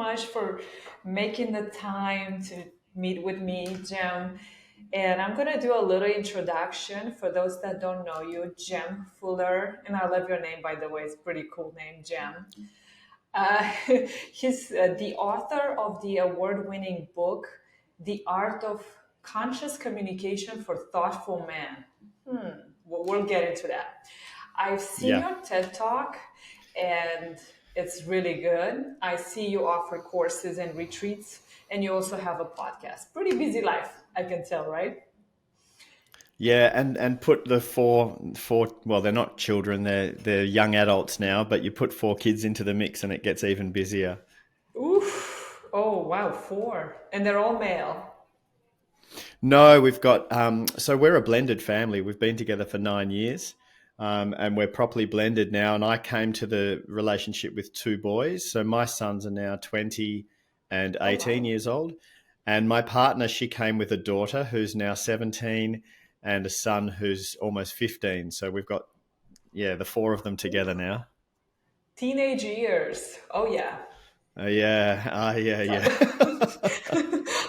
much for making the time to meet with me, Jem. And I'm going to do a little introduction for those that don't know you, Jem Fuller. And I love your name, by the way. It's a pretty cool name, Jem. Uh, he's the author of the award winning book, The Art of Conscious Communication for Thoughtful Men. We'll get into that. I've seen Yeah. your TED Talk and it's really good. I see you offer courses and retreats, and you also have a podcast. Pretty busy life, I can tell, right? Yeah, and put the four well, they're not children, they're young adults now, but you put four kids into the mix and it gets even busier. Oof. Oh, wow, four. And they're all male. No, we've got so we're a blended family. We've been together for 9 years. And we're properly blended now. And I came to the relationship with two boys. So my sons are now 20 and Oh, 18 wow. years old. And my partner, she came with a daughter who's now 17 and a son who's almost 15. So we've got, yeah, the four of them together now. Teenage years. Oh, yeah. Yeah, yeah, yeah.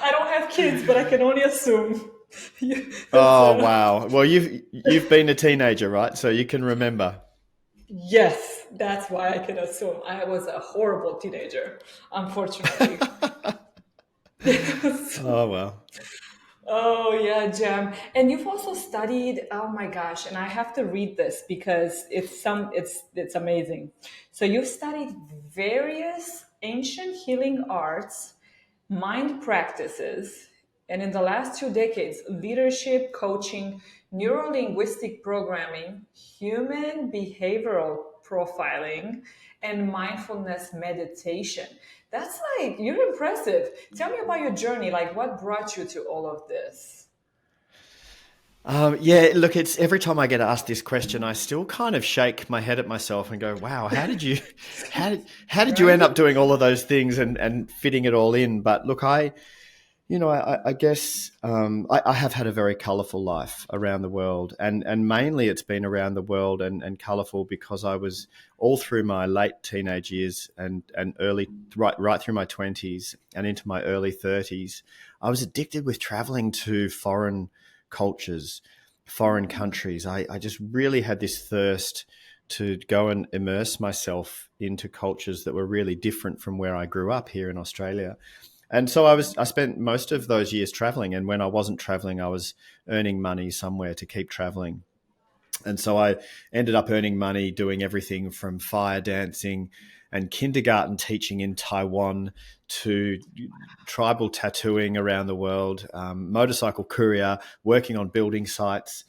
I don't have kids, but I can only assume. That's, Oh, wow. Well, you've been a teenager, right? So you can remember. yes, that's why I can assume. I was a horrible teenager, unfortunately. Oh, well. Oh yeah, Jem. And you've also studied, oh my gosh, and I have to read this because it's amazing. So you've studied various ancient healing arts, mind practices, and in the last 2 decades, leadership, coaching, neuro-linguistic programming, human behavioral profiling, and mindfulness meditation. That's like, you're impressive. Tell me about your journey. Like, what brought you to all of this? Yeah, look, it's every time I get asked this question, I still kind of shake my head at myself and go, "Wow, how did you end Right? up doing all of those things and fitting it all in?" But look, I guess I have had a very colourful life around the world, and mainly it's been around the world and colourful because I was all through my late teenage years and early right through my 20s and into my early 30s. I was addicted with travelling to foreign cultures, foreign countries. I just really had this thirst to go and immerse myself into cultures that were really different from where I grew up here in Australia. And so I spent most of those years traveling, and when I wasn't traveling, I was earning money somewhere to keep traveling. And so I ended up earning money doing everything from fire dancing and kindergarten teaching in Taiwan to tribal tattooing around the world, motorcycle courier, working on building sites,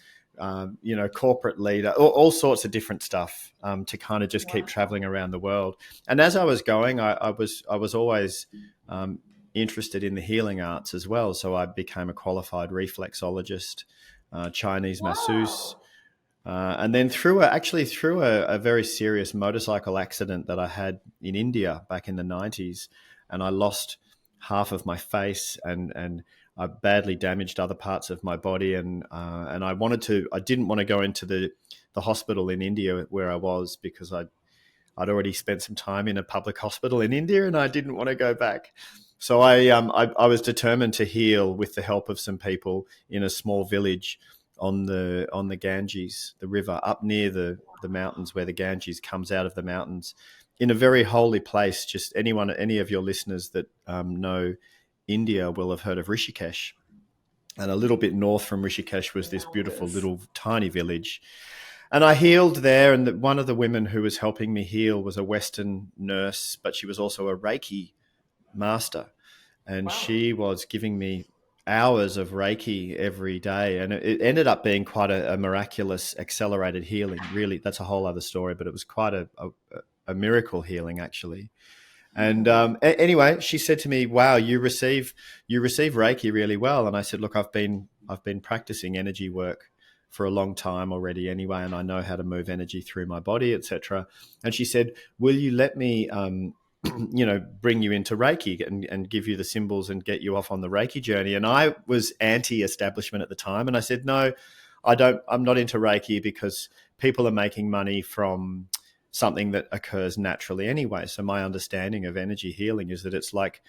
corporate leader, all sorts of different stuff to kind of just keep Wow. traveling around the world. And as I was going, I was always interested in the healing arts as well. So I became a qualified reflexologist, Chinese masseuse, Wow. and then through a very serious motorcycle accident that I had in India back in the 90s, and I lost half of my face and I badly damaged other parts of my body, and I didn't want to go into the hospital in India where I was because I'd already spent some time in a public hospital in India and I didn't want to go back. So I was determined to heal with the help of some people in a small village on the Ganges, the river, up near the mountains where the Ganges comes out of the mountains, in a very holy place. Just any of your listeners that know India will have heard of Rishikesh. And a little bit north from Rishikesh was this beautiful Yes. little tiny village. And I healed there. And one of the women who was helping me heal was a Western nurse, but she was also a Reiki master. And Wow. she was giving me hours of Reiki every day. And it ended up being quite a miraculous accelerated healing. Really, that's a whole other story, but it was quite a miracle healing, actually. And anyway, she said to me, "Wow, you receive Reiki really well." And I said, "Look, I've been practicing energy work for a long time already, anyway, and I know how to move energy through my body, etc." And she said, "Will you let me, bring you into Reiki and give you the symbols and get you off on the Reiki journey?" And I was anti-establishment at the time, and I said, "No, I don't. I'm not into Reiki because people are making money from something that occurs naturally anyway. So my understanding of energy healing is that it's like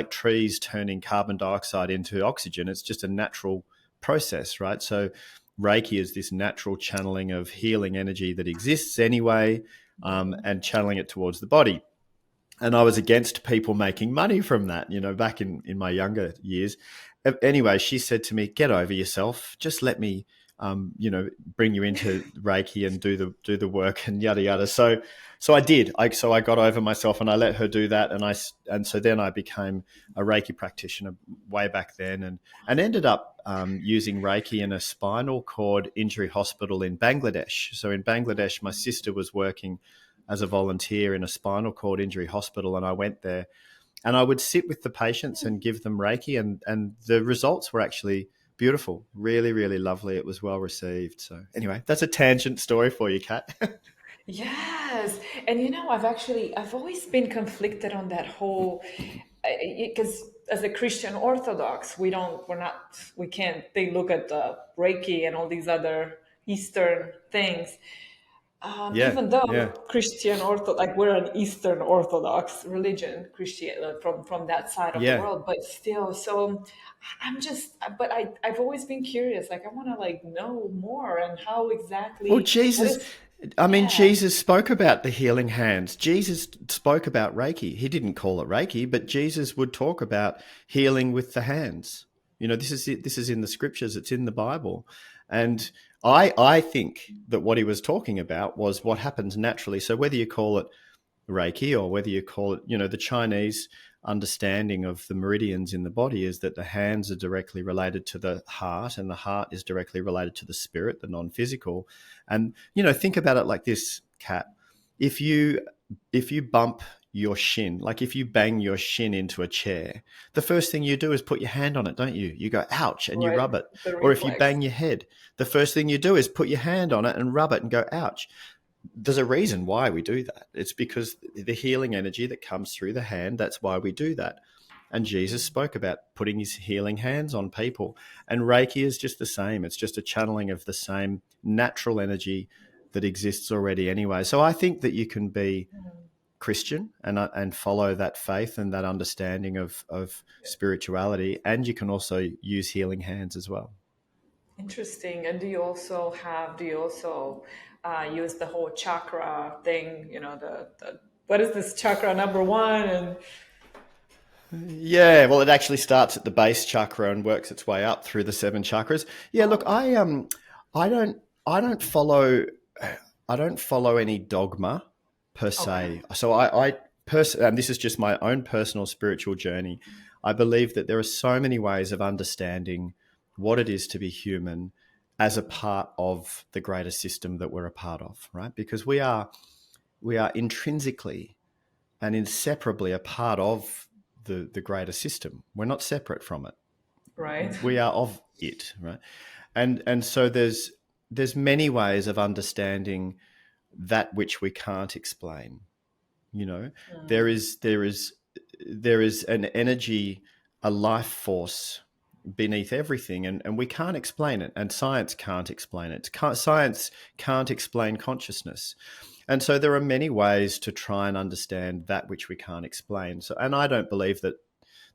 trees turning carbon dioxide into oxygen. It's just a natural process, right? So Reiki is this natural channeling of healing energy that exists anyway, and channeling it towards the body. And I was against people making money from that, back in my younger years. Anyway, she said to me, "Get over yourself. Just let me, bring you into Reiki and do the work and yada yada." So I did. So I got over myself and I let her do that, and so then I became a Reiki practitioner way back then, and ended up using Reiki in a spinal cord injury hospital in Bangladesh. So in Bangladesh, my sister was working as a volunteer in a spinal cord injury hospital, and I went there and I would sit with the patients and give them Reiki, and the results were actually beautiful, really, really lovely. It was well received. So anyway, that's a tangent story for you, Kat. Yes, and I've always been conflicted on that whole, because as a Christian Orthodox, we can't. They look at the Reiki and all these other Eastern things. Yeah, Even though yeah, Christian Ortho, like we're an Eastern Orthodox religion, Christian from that side of the yeah. world, but still, so I've always been curious. Like I want to like know more and how Well, exactly what Jesus, is. I mean, Yeah, Jesus spoke about the healing hands. Jesus spoke about Reiki. He didn't call it Reiki, but Jesus would talk about healing with the hands. This is it. This is in the scriptures. It's in the Bible, and I think that what he was talking about was what happens naturally. So whether you call it Reiki or whether you call it, the Chinese understanding of the meridians in the body is that the hands are directly related to the heart, and the heart is directly related to the spirit, the non-physical. And think about it like this, Kat. If you bump your shin, like if you bang your shin into a chair, the first thing you do is put your hand on it, don't you? You go ouch and you right. rub it. The Or if you reflex. bang your head, the first thing you do is put your hand on it and rub it and go ouch. There's a reason why we do that. It's because the healing energy that comes through the hand, that's why we do that. And Jesus spoke about putting his healing hands on people. And Reiki is just the same. It's just a channeling of the same natural energy that exists already anyway. So I think that you can be Christian and follow that faith and that understanding of spirituality, and you can also use healing hands as well. Interesting. And do you also use the whole chakra thing? The what is this chakra number one? And Yeah, well, it actually starts at the base chakra and works its way up through the seven chakras. Yeah, look, oh, I don't, I don't follow, I don't follow any dogma per okay, se. So and this is just my own personal spiritual journey. I believe that there are so many ways of understanding what it is to be human as a part of the greater system that we're a part of, right? Because we are intrinsically and inseparably a part of the greater system. We're not separate from it. right. We are of it, right? And so there's many ways of understanding that which we can't explain. You know, there is there is there is an energy, a life force beneath everything, and we can't explain it, and science can't explain it. Science can't explain consciousness. And so there are many ways to try and understand that which we can't explain. So, and I don't believe that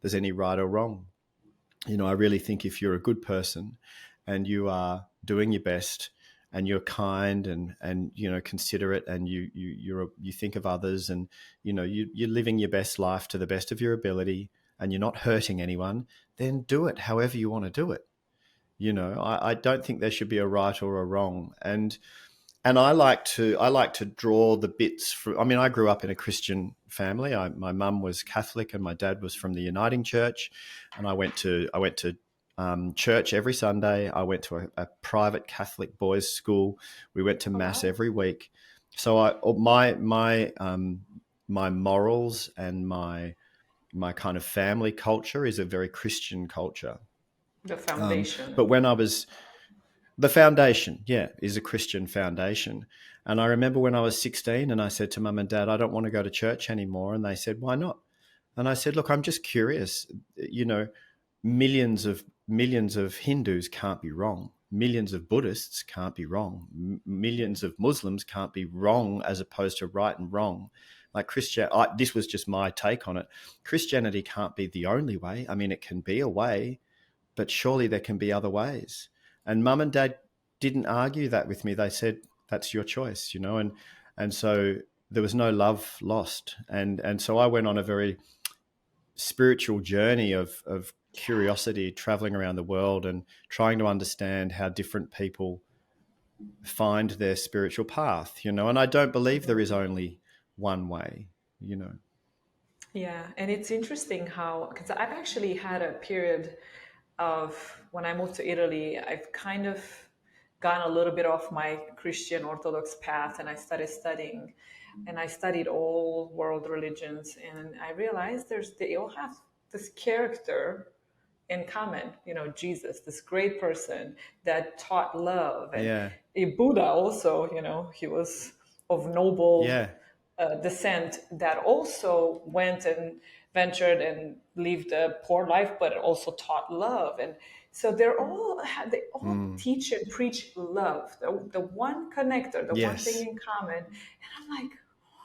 there's any right or wrong. I really think if you're a good person and you are doing your best and you're kind and considerate, and you think of others, and you're living your best life to the best of your ability, and you're not hurting anyone, then do it however you want to do it. I don't think there should be a right or a wrong. And I like to draw the bits from. I mean, I grew up in a Christian family. My mum was Catholic and my dad was from the Uniting Church, and I went to church every Sunday. I went to a private Catholic boys' school. We went to Oh mass wow, every week. So my morals and my kind of family culture is a very Christian culture. the Um, foundation. but when I was The foundation, yeah, is a Christian foundation. And I remember when I was 16 and I said to mum and dad, I don't want to go to church anymore. And they said, why not? And I said, look, I'm just curious. Millions of Hindus can't be wrong. millions of Buddhists can't be wrong. Millions of Muslims can't be wrong as opposed to right and wrong. Like this was just my take on it. Christianity can't be the only way. I mean, it can be a way, but surely there can be other ways. And mum and dad didn't argue that with me. They said, that's your choice, and so there was no love lost. And so I went on a very spiritual journey of curiosity, traveling around the world and trying to understand how different people find their spiritual path, and I don't believe there is only one way. Yeah, and it's interesting how, because I've actually had a period of when I moved to Italy, I've kind of gone a little bit off my Christian Orthodox path, and I started studying, and I studied all world religions, and I realized they all have this character in common. Jesus, this great person that taught love, and Yeah, Buddha also. He was of noble yeah, descent that also went and ventured and lived a poor life, but also taught love. And so they all teach and preach love, the one connector, the one thing yes, in common. And I'm like,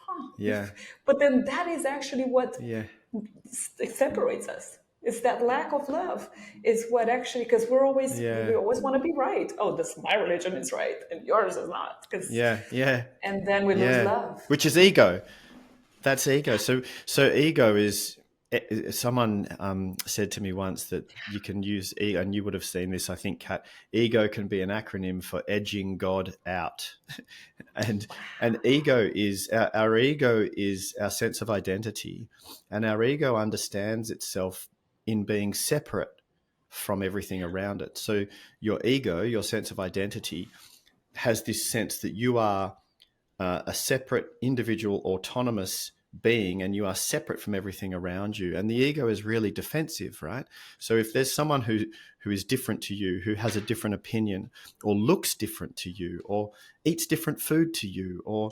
huh. yeah, But then that is actually what yeah, separates us. It's that lack of love is what actually, because we yeah, always want to be right. Oh, this my religion is right and yours is not. Because yeah, yeah, and then we lose yeah. love. Which is ego. That's ego. So ego is. Someone said to me once that you can use ego, and you would have seen this, I think, Kat. Ego can be an acronym for edging God out, and ego is our ego is our sense of identity, and our ego understands itself in being separate from everything around it. So your ego, your sense of identity, has this sense that you are a separate individual autonomous being, and you are separate from everything around you, and the ego is really defensive, right? So if there's someone who is different to you, who has a different opinion, or looks different to you, or eats different food to you, or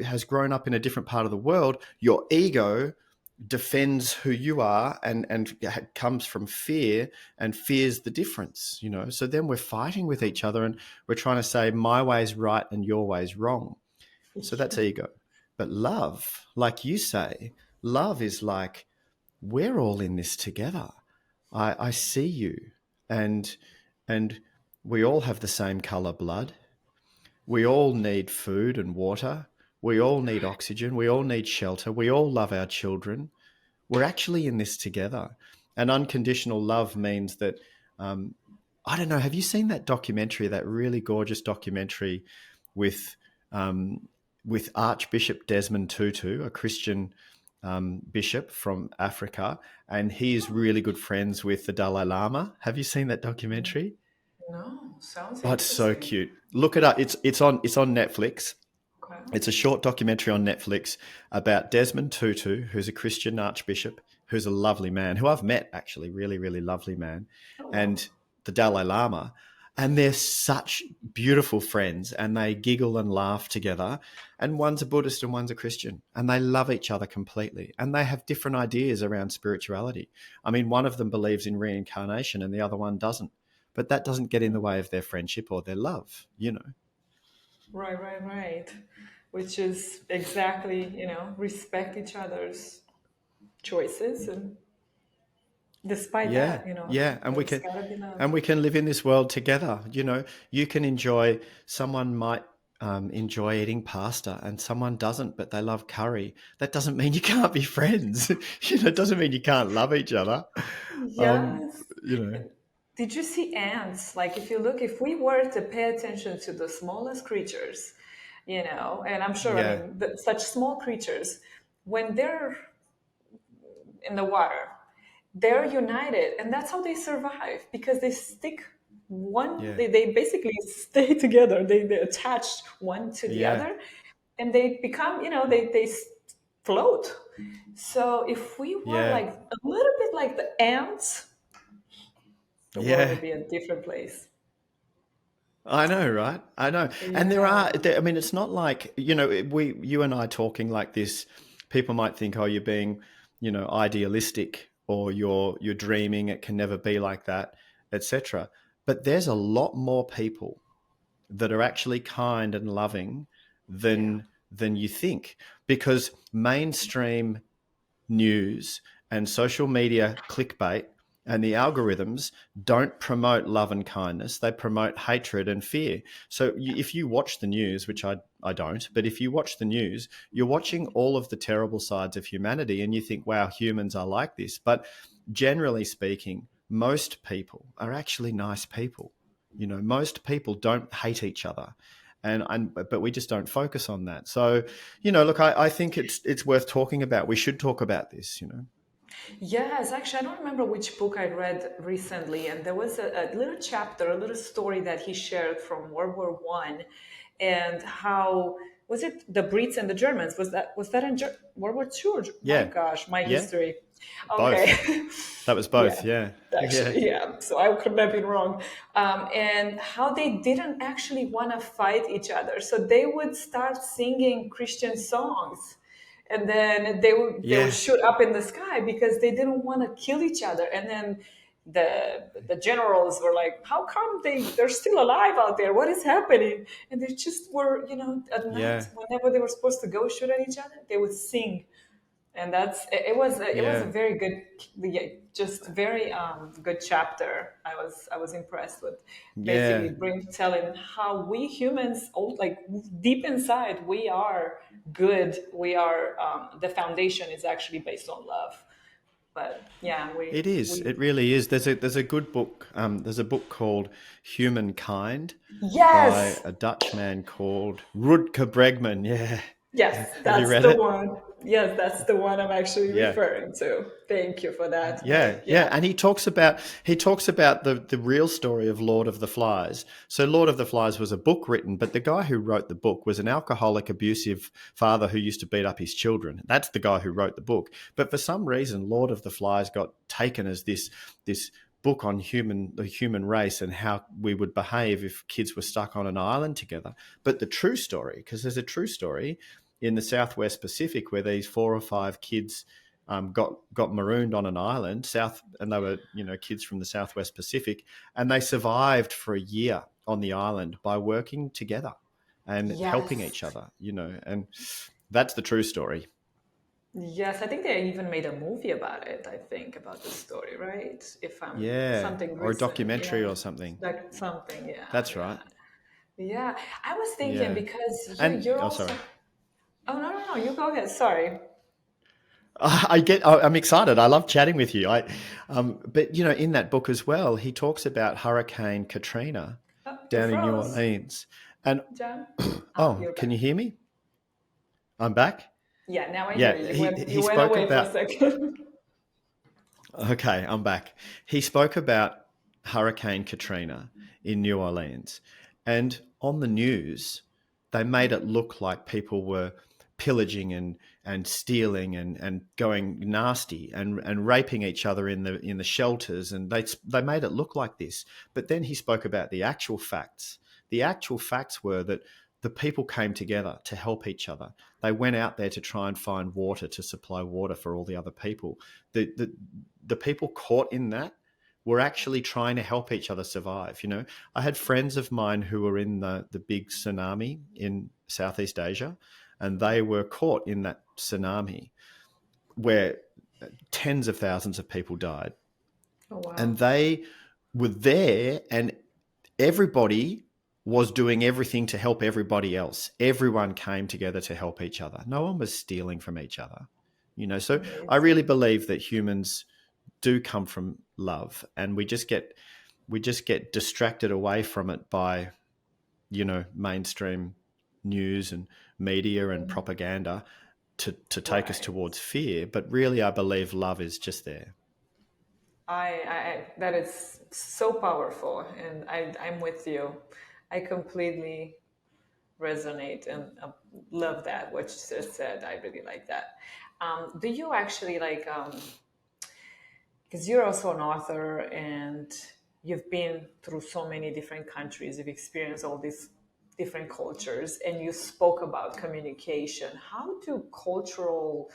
has grown up in a different part of the world, your ego defends who you are, and comes from fear and fears the difference. So then we're fighting with each other, and we're trying to say my way's right and your way's wrong. So that's ego. But love, like you say, love is like, we're all in this together. I see you, and we all have the same color blood. We all need food and water. We all need oxygen. We all need shelter. We all love our children. We're actually in this together. And unconditional love means that, I don't know, have you seen that documentary, that really gorgeous documentary with Archbishop Desmond Tutu, a Christian bishop from Africa, and he is really good friends with the Dalai Lama? Have you seen that documentary? No, sounds Oh, it's so interesting. cute. Look it up. It's on Netflix. Okay. It's a short documentary on Netflix about Desmond Tutu, who's a Christian archbishop, who's a lovely man, who I've met actually, really, really lovely man, Oh, wow. and the Dalai Lama. And they're such beautiful friends, and they giggle and laugh together. And one's a Buddhist and one's a Christian, and they love each other completely. And they have different ideas around spirituality. I mean, one of them believes in reincarnation and the other one doesn't. But that doesn't get in the way of their friendship or their love. Right, right, right. Which is exactly, respect each other's choices, and despite Yeah, that, yeah, and we there's can gotta be love. and we can live in this world together. You can enjoy. Someone might enjoy eating pasta, and someone doesn't, but they love curry. That doesn't mean you can't be friends. It doesn't mean you can't love each other. Um, Yes. you know, And did you see ants? Like, if we were to pay attention to the smallest creatures, and I'm sure, I yeah, mean, such small creatures, when they're in the water, they're united, and that's how they survive, because they stick one yeah, they basically stay together, they attach one to the yeah, other, and they become, they float. So if we were yeah, like a little bit like the ants, the world yeah. would be a different place. I know, right? I know. And Yeah. I mean, it's not like, you and I talking like this, people might think, oh, you're being, idealistic, or you're dreaming, it can never be like that, etc. but there's a lot more people that are actually kind and loving Yeah. than you think, because mainstream news and social media clickbait and the algorithms don't promote love and kindness. They promote hatred and fear. So if you watch the news, which I don't, but if you watch the news, you're watching all of the terrible sides of humanity and you think, wow, humans are like this. But generally speaking, most people are actually nice people. You know, most people don't hate each other. And but we just don't focus on that. So, you know, look, I think it's worth talking about. We should talk about this, you know. Yes, actually, I don't remember which book I read recently, and there was a little chapter, a little story that he shared from World War One, and how was it the Brits and the Germans? Was that in World War Two? Or, my Yeah. gosh, my Yeah. history. Both. Okay, That was both. yeah, Yeah. Yeah. actually, yeah. So I couldn't have been wrong. And how they didn't actually want to fight each other, so they would start singing Christian songs, and then they would Yeah. shoot up in the sky because they didn't want to kill each other. And then the generals were like, how come they're still alive out there, what is happening? And they just were, at night Yeah. whenever they were supposed to go shoot at each other, they would sing. And it was a Yeah. very good, yeah, just very good chapter. I was impressed with, basically Yeah. telling how we humans, like deep inside, we are good. We are, the foundation is actually based on love. But yeah, we It is. we It really is. There's a good book. There's a book called Humankind by yes. a Dutch man called Rutger Bregman. Yeah. Yes, Have you that's read the it? one. Yes, that's the one I'm actually Yeah. referring to. Thank you for that. Yeah, yeah, Yeah. and he talks about the real story of Lord of the Flies. So Lord of the Flies was a book written, but the guy who wrote the book was an alcoholic, abusive father who used to beat up his children. That's the guy who wrote the book. But for some reason, Lord of the Flies got taken as this book on the human race and how we would behave if kids were stuck on an island together. But the true story, because there's a true story in the Southwest Pacific where these 4 or 5 kids got marooned on an island and they were kids from the Southwest Pacific, and they survived for a year on the island by working together and helping Yes. each other. And that's the true story. Yes, I think they even made a movie about it, I think, about the story, right? If I'm Yeah, something or a recent. documentary Yeah. or something. Like something, yeah, That's yeah. right. Yeah. I was thinking Yeah, because and you're oh, also. sorry. Oh, no, no, no, you go ahead. Sorry. I'm excited. I love chatting with you. But in that book as well, he talks about Hurricane Katrina Oh, you down in New froze, Orleans. And John. Ah, oh, you're can you back. hear me? I'm back. Yeah, now I hear Yeah, you. You he went he you went spoke away for a about. second. Okay, I'm back. He spoke about Hurricane Katrina in New Orleans, and on the news, they made it look like people were pillaging and stealing and going nasty and raping each other in the shelters, and they made it look like this. But then he spoke about the actual facts. The actual facts were that the people came together to help each other. They went out there to try and find water, to supply water for all the other people. The people caught in that were actually trying to help each other survive. I had friends of mine who were in the big tsunami in Southeast Asia, and they were caught in that tsunami where tens of thousands of people died. Oh, wow. And they were there, and everybody was doing everything to help everybody else. Everyone came together to help each other. No one was stealing from each other. So I Amazing. really believe that humans do come from love, and we just get distracted away from it by mainstream news and media and propaganda to take us Right. towards fear. But really, I believe love is just there. That is so powerful, and I'm with you. I completely resonate and love that what you just said. I really like that. Do you actually like? Because you're also an author and you've been through so many different countries, you've experienced all these different cultures, and you spoke about communication. How do cultural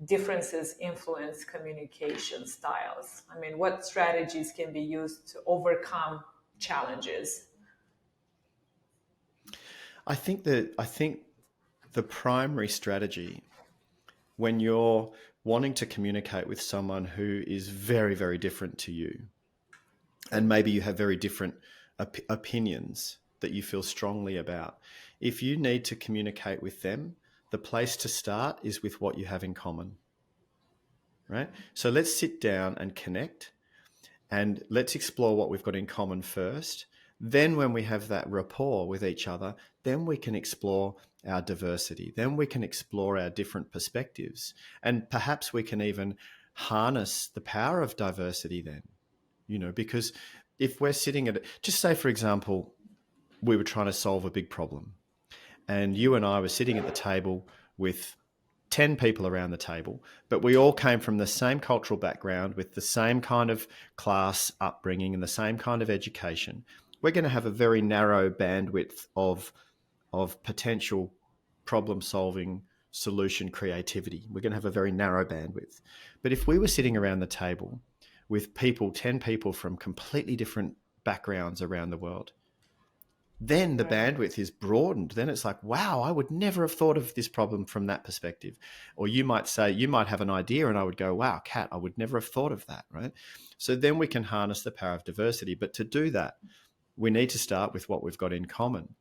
differences influence communication styles? I mean, what strategies can be used to overcome challenges? I think the primary strategy when you're wanting to communicate with someone who is very, very different to you, and maybe you have very different opinions that you feel strongly about, if you need to communicate with them, the place to start is with what you have in common, right? So let's sit down and connect, and let's explore what we've got in common first. Then when we have that rapport with each other, then we can explore our diversity. Then we can explore our different perspectives. And perhaps we can even harness the power of diversity then, because if we're sitting at, just say, for example, we were trying to solve a big problem, and you and I were sitting at the table with 10 people around the table, but we all came from the same cultural background with the same kind of class upbringing and the same kind of education. We're going to have a very narrow bandwidth of potential problem solving, solution creativity. We're going to have a very narrow bandwidth. But if we were sitting around the table with 10 people from completely different backgrounds around the world, then the Right. bandwidth is broadened. Then it's like, wow, I would never have thought of this problem from that perspective. Or you might say, you might have an idea, and I would go, wow, Kat, I would never have thought of that, right? So then we can harness the power of diversity. But to do that, we need to start with what we've got in common.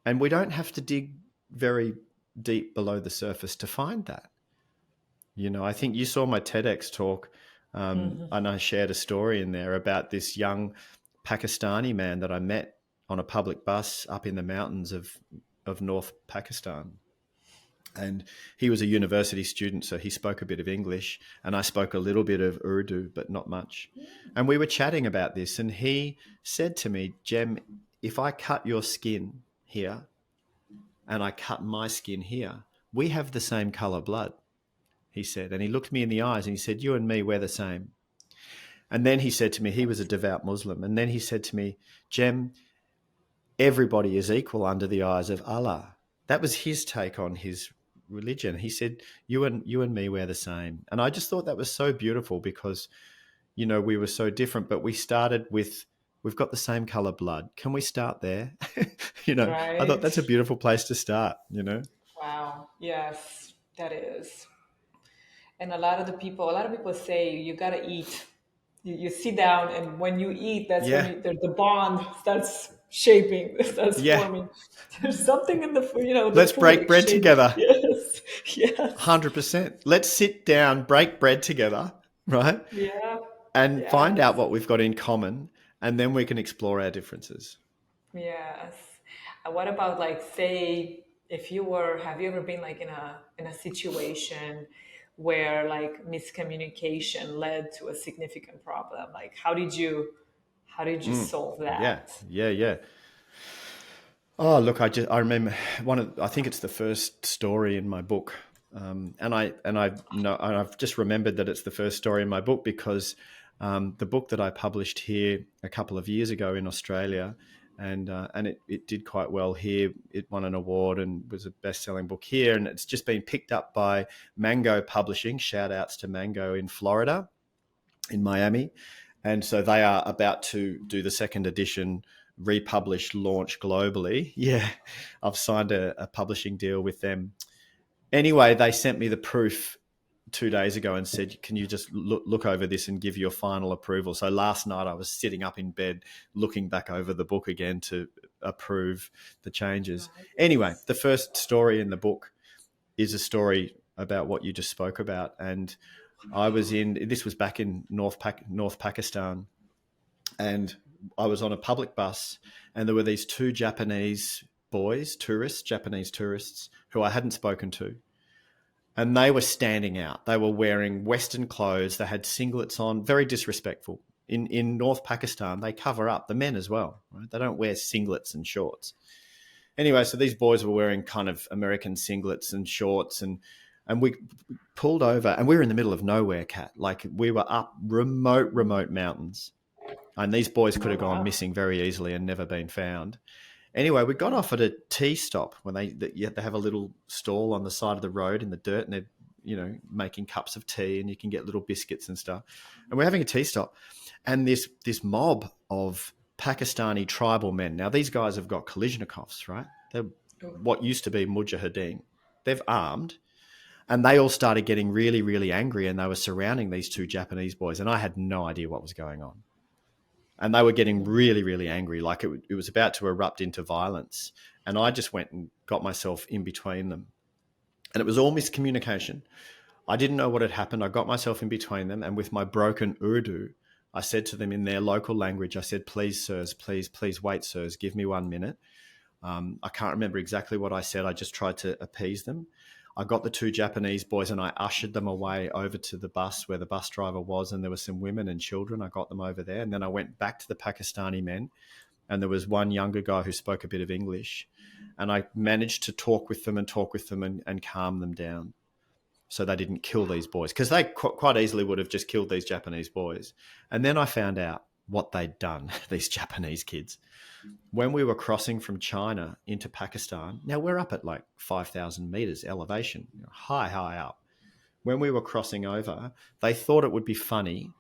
And we don't have to dig very deep below the surface to find that. I think you saw my TEDx talk, and I shared a story in there about this young Pakistani man that I met on a public bus up in the mountains of North Pakistan. And he was a university student, so he spoke a bit of English, and I spoke a little bit of Urdu, but not much. And we were chatting about this, and he said to me, Jem, if I cut your skin here and I cut my skin here, we have the same color blood, he said. And he looked me in the eyes and he said, you and me, we're the same. And then he said to me, he was a devout Muslim. And then he said to me, Jem, everybody is equal under the eyes of Allah. That was his take on his religion. He said, you and me, we're the same. And I just thought that was so beautiful because, we were so different, but we started with, we've got the same color blood. Can we start there? I thought Right. that's a beautiful place to start, Wow. Yes, that is. And a lot of people say you gotta eat. You sit down, and when you eat, that's when Yeah. the bond starts shaping, starts Yeah. forming. There's something in the food, the Let's food break bread exchange. together. Yes, yes, 100%. Let's sit down, break bread together, right? yeah, And find out yes, what we've got in common, and then we can explore our differences. yes. And what about, like, say, if you were, have you ever been like in a situation where like miscommunication led to a significant problem? Like, how did you solve Yeah, that? yeah, yeah. Oh, look, I remember I think it's the first story in my book, and I know, and I've just remembered that it's the first story in my book because the book that I published here a couple of years ago in Australia, and it did quite well here. It won an award and was a best-selling book here, and it's just been picked up by Mango Publishing. Shout outs to Mango in Florida, in Miami. And so they are about to do the second edition, republish, launch globally. Yeah, I've signed a publishing deal with them. Anyway, they sent me the proof 2 days ago and said, can you just look over this and give your final approval? So last night I was sitting up in bed looking back over the book again to approve the changes. Anyway, Nice. the first story in the book is a story about what you just spoke about. And this was back in North Pakistan, and I was on a public bus, and there were these two Japanese boys, Japanese tourists, who I hadn't spoken to. And they were standing out. They were wearing Western clothes. They had singlets on, very disrespectful. In North Pakistan, they cover up, the men as well, right? They don't wear singlets and shorts. Anyway, so these boys were wearing kind of American singlets and shorts, and we pulled over, and we were in the middle of nowhere, Kat. Like, we were up remote mountains, and these boys could Oh have gone wow. missing very easily and never been found. Anyway, we got off at a tea stop when they have a little stall on the side of the road in the dirt, and they're making cups of tea, and you can get little biscuits and stuff. And we're having a tea stop, and this mob of Pakistani tribal men. Now, these guys have got Kalashnikovs, right? They're what used to be Mujahideen. They've armed, and they all started getting really, really angry, and they were surrounding these two Japanese boys, and I had no idea what was going on. And they were getting really, really angry, like it was about to erupt into violence. And I just went and got myself in between them. And it was all miscommunication. I didn't know what had happened. I got myself in between them, and with my broken Urdu, I said to them in their local language, I said, please, sirs, please wait, sirs, give me 1 minute. I can't remember exactly what I said. I just tried to appease them. I got the two Japanese boys and I ushered them away over to the bus where the bus driver was, and there were some women and children. I got them over there, and then I went back to the Pakistani men, and there was one younger guy who spoke a bit of English, and I managed to talk with them and calm them down so they didn't kill these boys, because they quite easily would have just killed these Japanese boys. And then I found out what they'd done, these Japanese kids. When we were crossing from China into Pakistan, now we're up at like 5,000 meters elevation, high up. When we were crossing over, they thought it would be funny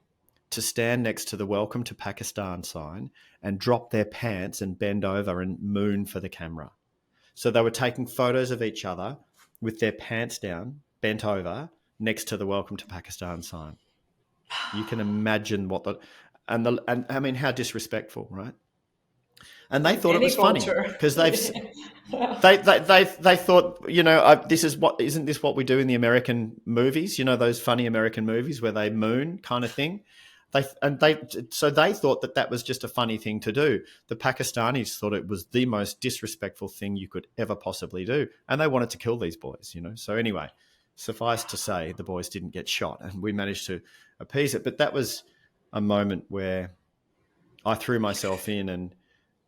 to stand next to the Welcome to Pakistan sign and drop their pants and bend over and moon for the camera. So they were taking photos of each other with their pants down, bent over, next to the Welcome to Pakistan sign. You can imagine and I mean, how disrespectful, right? And they thought it Any was funny culture. because they thought, isn't this what we do in the American movies? You know, those funny American movies where they moon kind of thing. So they thought that was just a funny thing to do. The Pakistanis thought it was the most disrespectful thing you could ever possibly do, and they wanted to kill these boys. So anyway, suffice to say, the boys didn't get shot, and we managed to appease it. But that was a moment where I threw myself in, and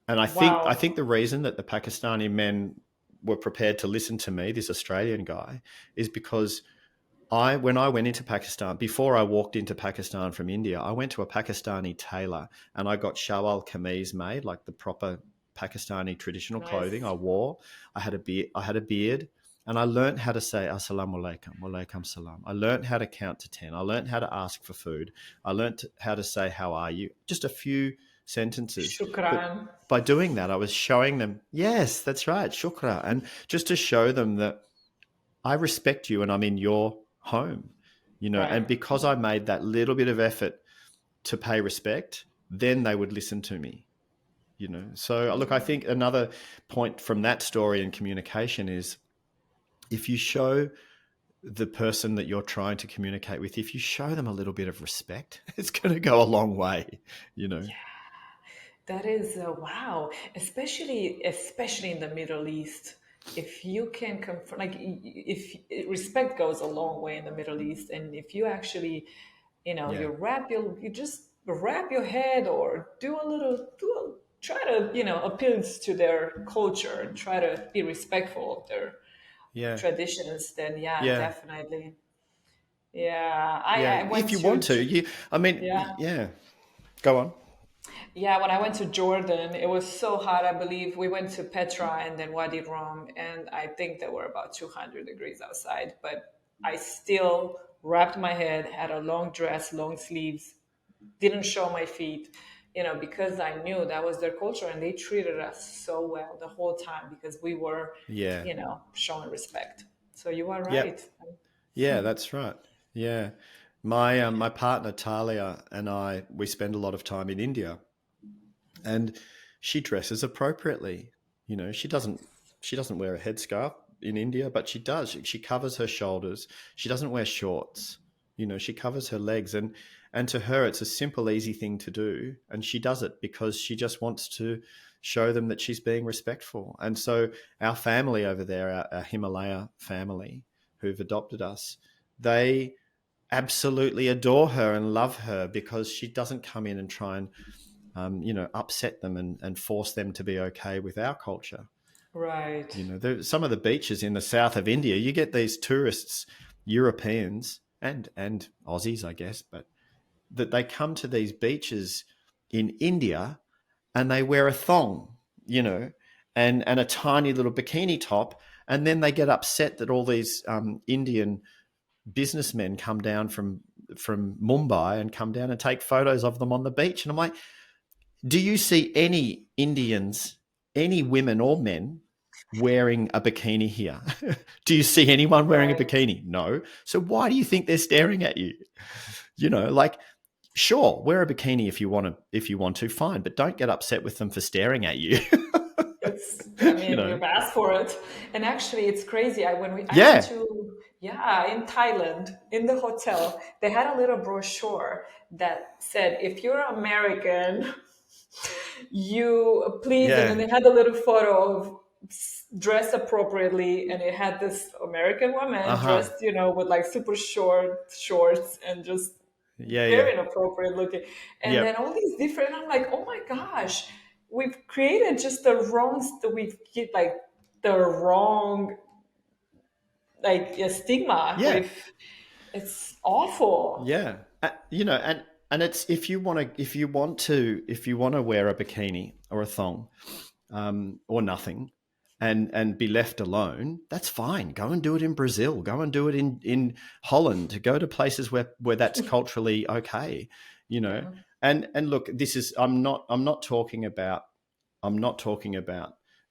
I Wow. think the reason that the Pakistani men were prepared to listen to me, this Australian guy, is because when I went into Pakistan, before I walked into Pakistan from India, I went to a Pakistani tailor and I got shawal kameez made, like the proper Pakistani traditional clothing Nice. I wore. I had a beard, and I learned how to say assalamu alaikum, walaikum salam. I learned how to count to 10. I learned how to ask for food. I learned how to say how are you? Just a few sentences. But Shukran. by doing that, I was showing them, yes, that's right, shukra. And just to show them that I respect you and I'm in your home, Right. and because I made that little bit of effort to pay respect, then they would listen to me, So look, I think another point from that story in communication is if you show the person that you're trying to communicate with, if you show them a little bit of respect, it's going to go a long way. That is wow, especially in the Middle East. If you can confront, like, if respect goes a long way in the Middle East, and if you actually, Yeah. you just wrap your head or try to appeal to their culture and try to be respectful of their Yeah. traditions. Then yeah, Yeah. definitely. Yeah, Yeah. I If went you to want to, yeah. yeah. Go on. Yeah, when I went to Jordan, it was so hot. I believe we went to Petra and then Wadi Rum, and I think there were about 200 degrees outside. But I still wrapped my head, had a long dress, long sleeves, didn't show my feet, because I knew that was their culture, and they treated us so well the whole time because we were, Yeah. showing respect. So you are right. Yep. Yeah, that's right. Yeah. My partner Talia and we spend a lot of time in India, and she dresses appropriately. She doesn't wear a headscarf in India, but she does. She covers her shoulders. She doesn't wear shorts. She covers her legs, and to her it's a simple, easy thing to do, and she does it because she just wants to show them that she's being respectful. And so our family over there, our Himalaya family who've adopted us, they absolutely adore her and love her because she doesn't come in and try and upset them and force them to be okay with our culture. Right. Some of the beaches in the south of India, you get these tourists, Europeans and Aussies, I guess, but that they come to these beaches in India and they wear a thong, and a tiny little bikini top, and then they get upset that all these Indian businessmen come down from Mumbai and come down and take photos of them on the beach, and I'm like, Do you see any Indians, any women or men wearing a bikini here? Do you see anyone wearing a Right. bikini? No. So why do you think they're staring at you? Like, sure, wear a bikini if you want to, fine, but don't get upset with them for staring at you. I you mean, know. you've asked for it, and actually, it's crazy. I went Yeah. to, yeah, in Thailand in the hotel. They had a little brochure that said, "If you're American, you please," and then Yeah. they had a little photo of dressed appropriately, and it had this American woman Uh-huh. dressed, with like super short shorts and just Yeah, yeah. very inappropriate looking. And then Yep. all these different, I'm like, oh my gosh, we've created just the wrong, we've get like the wrong, like stigma. Yeah. It's awful. Yeah. And it's if you want to wear a bikini or a thong, or nothing, and be left alone, that's fine. Go and do it in Brazil. Go and do it in Holland. Go to places where that's culturally okay. You know. Yeah. And look, this is I'm not talking about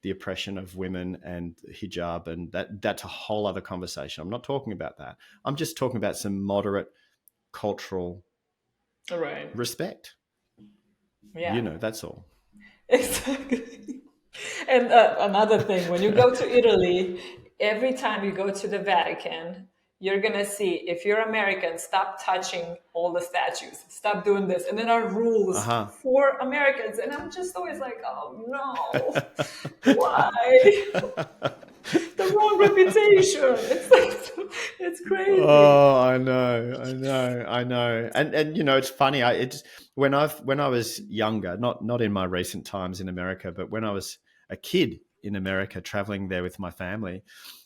the oppression of women and hijab, and that's a whole other conversation. I'm not talking about that. I'm just talking about some moderate cultural All right. respect. Yeah. That's all. Exactly. And another thing, when you go to Italy, every time you go to the Vatican, you're gonna see if you're American, stop touching all the statues, stop doing this, and then our Uh rules huh. for Americans. And I'm just always like, oh no, why? The wrong reputation. It's like, it's crazy. Oh, I know, I know, I know, and it's funny. It's when I was younger, not in my recent times in America, but when I was a kid in America, traveling there with my family,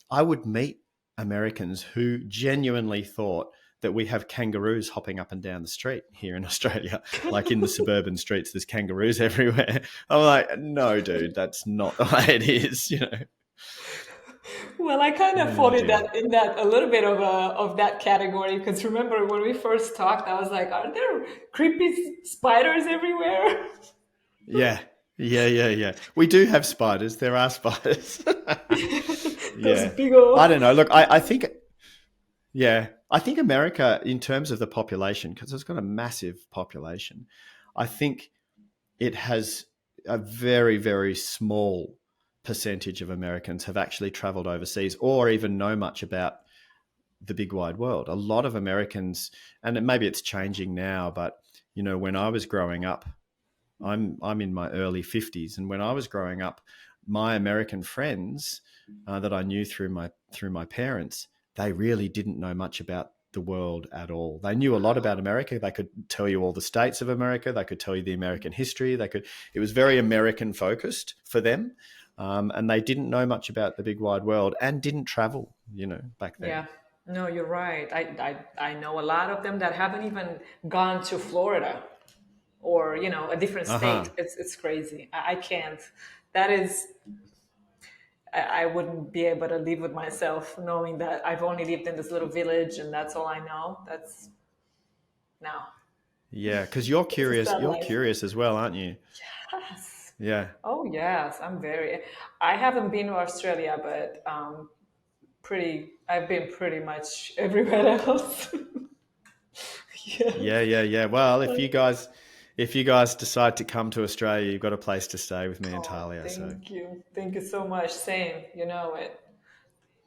I would meet Americans who genuinely thought that we have kangaroos hopping up and down the street here in Australia, like in the suburban streets. There's kangaroos everywhere. I'm like, no, dude, that's not the way it is. Well, I kind of Oh fall in dear. that a little bit of that category because remember when we first talked, I was like, "Are there creepy spiders everywhere?" Yeah, yeah, yeah, yeah. We do have spiders. There are spiders. Those Yeah. big I old. don't know. Look, I think, yeah, I think America, in terms of the population, because it's got a massive population, I think it has a very, very small percentage of Americans have actually traveled overseas or even know much about the big wide world. A lot of Americans, and maybe it's changing now, but when I was growing up, I'm in my early 50s, and when I was growing up, my American friends that I knew through my parents, they really didn't know much about the world at all. They knew a lot about America. They could tell you all the states of America. They could tell you the American history. It was very American focused for them, and they didn't know much about the big wide world and didn't travel. Back then. Yeah, no, you're right. I know a lot of them that haven't even gone to Florida or a different Uh huh. state. It's crazy. I can't. That is, I wouldn't be able to live with myself knowing that I've only lived in this little village and that's all I know. That's no. Yeah, because you're It's a curious. sad You're life. curious as well, aren't you? Yes. Yeah. Oh yes, I'm very. I haven't been to Australia, but pretty. I've been pretty much everywhere else. Yeah, Yes. yeah, yeah. Well, if you guys decide to come to Australia, you've got a place to stay with me and Oh, Talia. So thank you so much. Same. You know it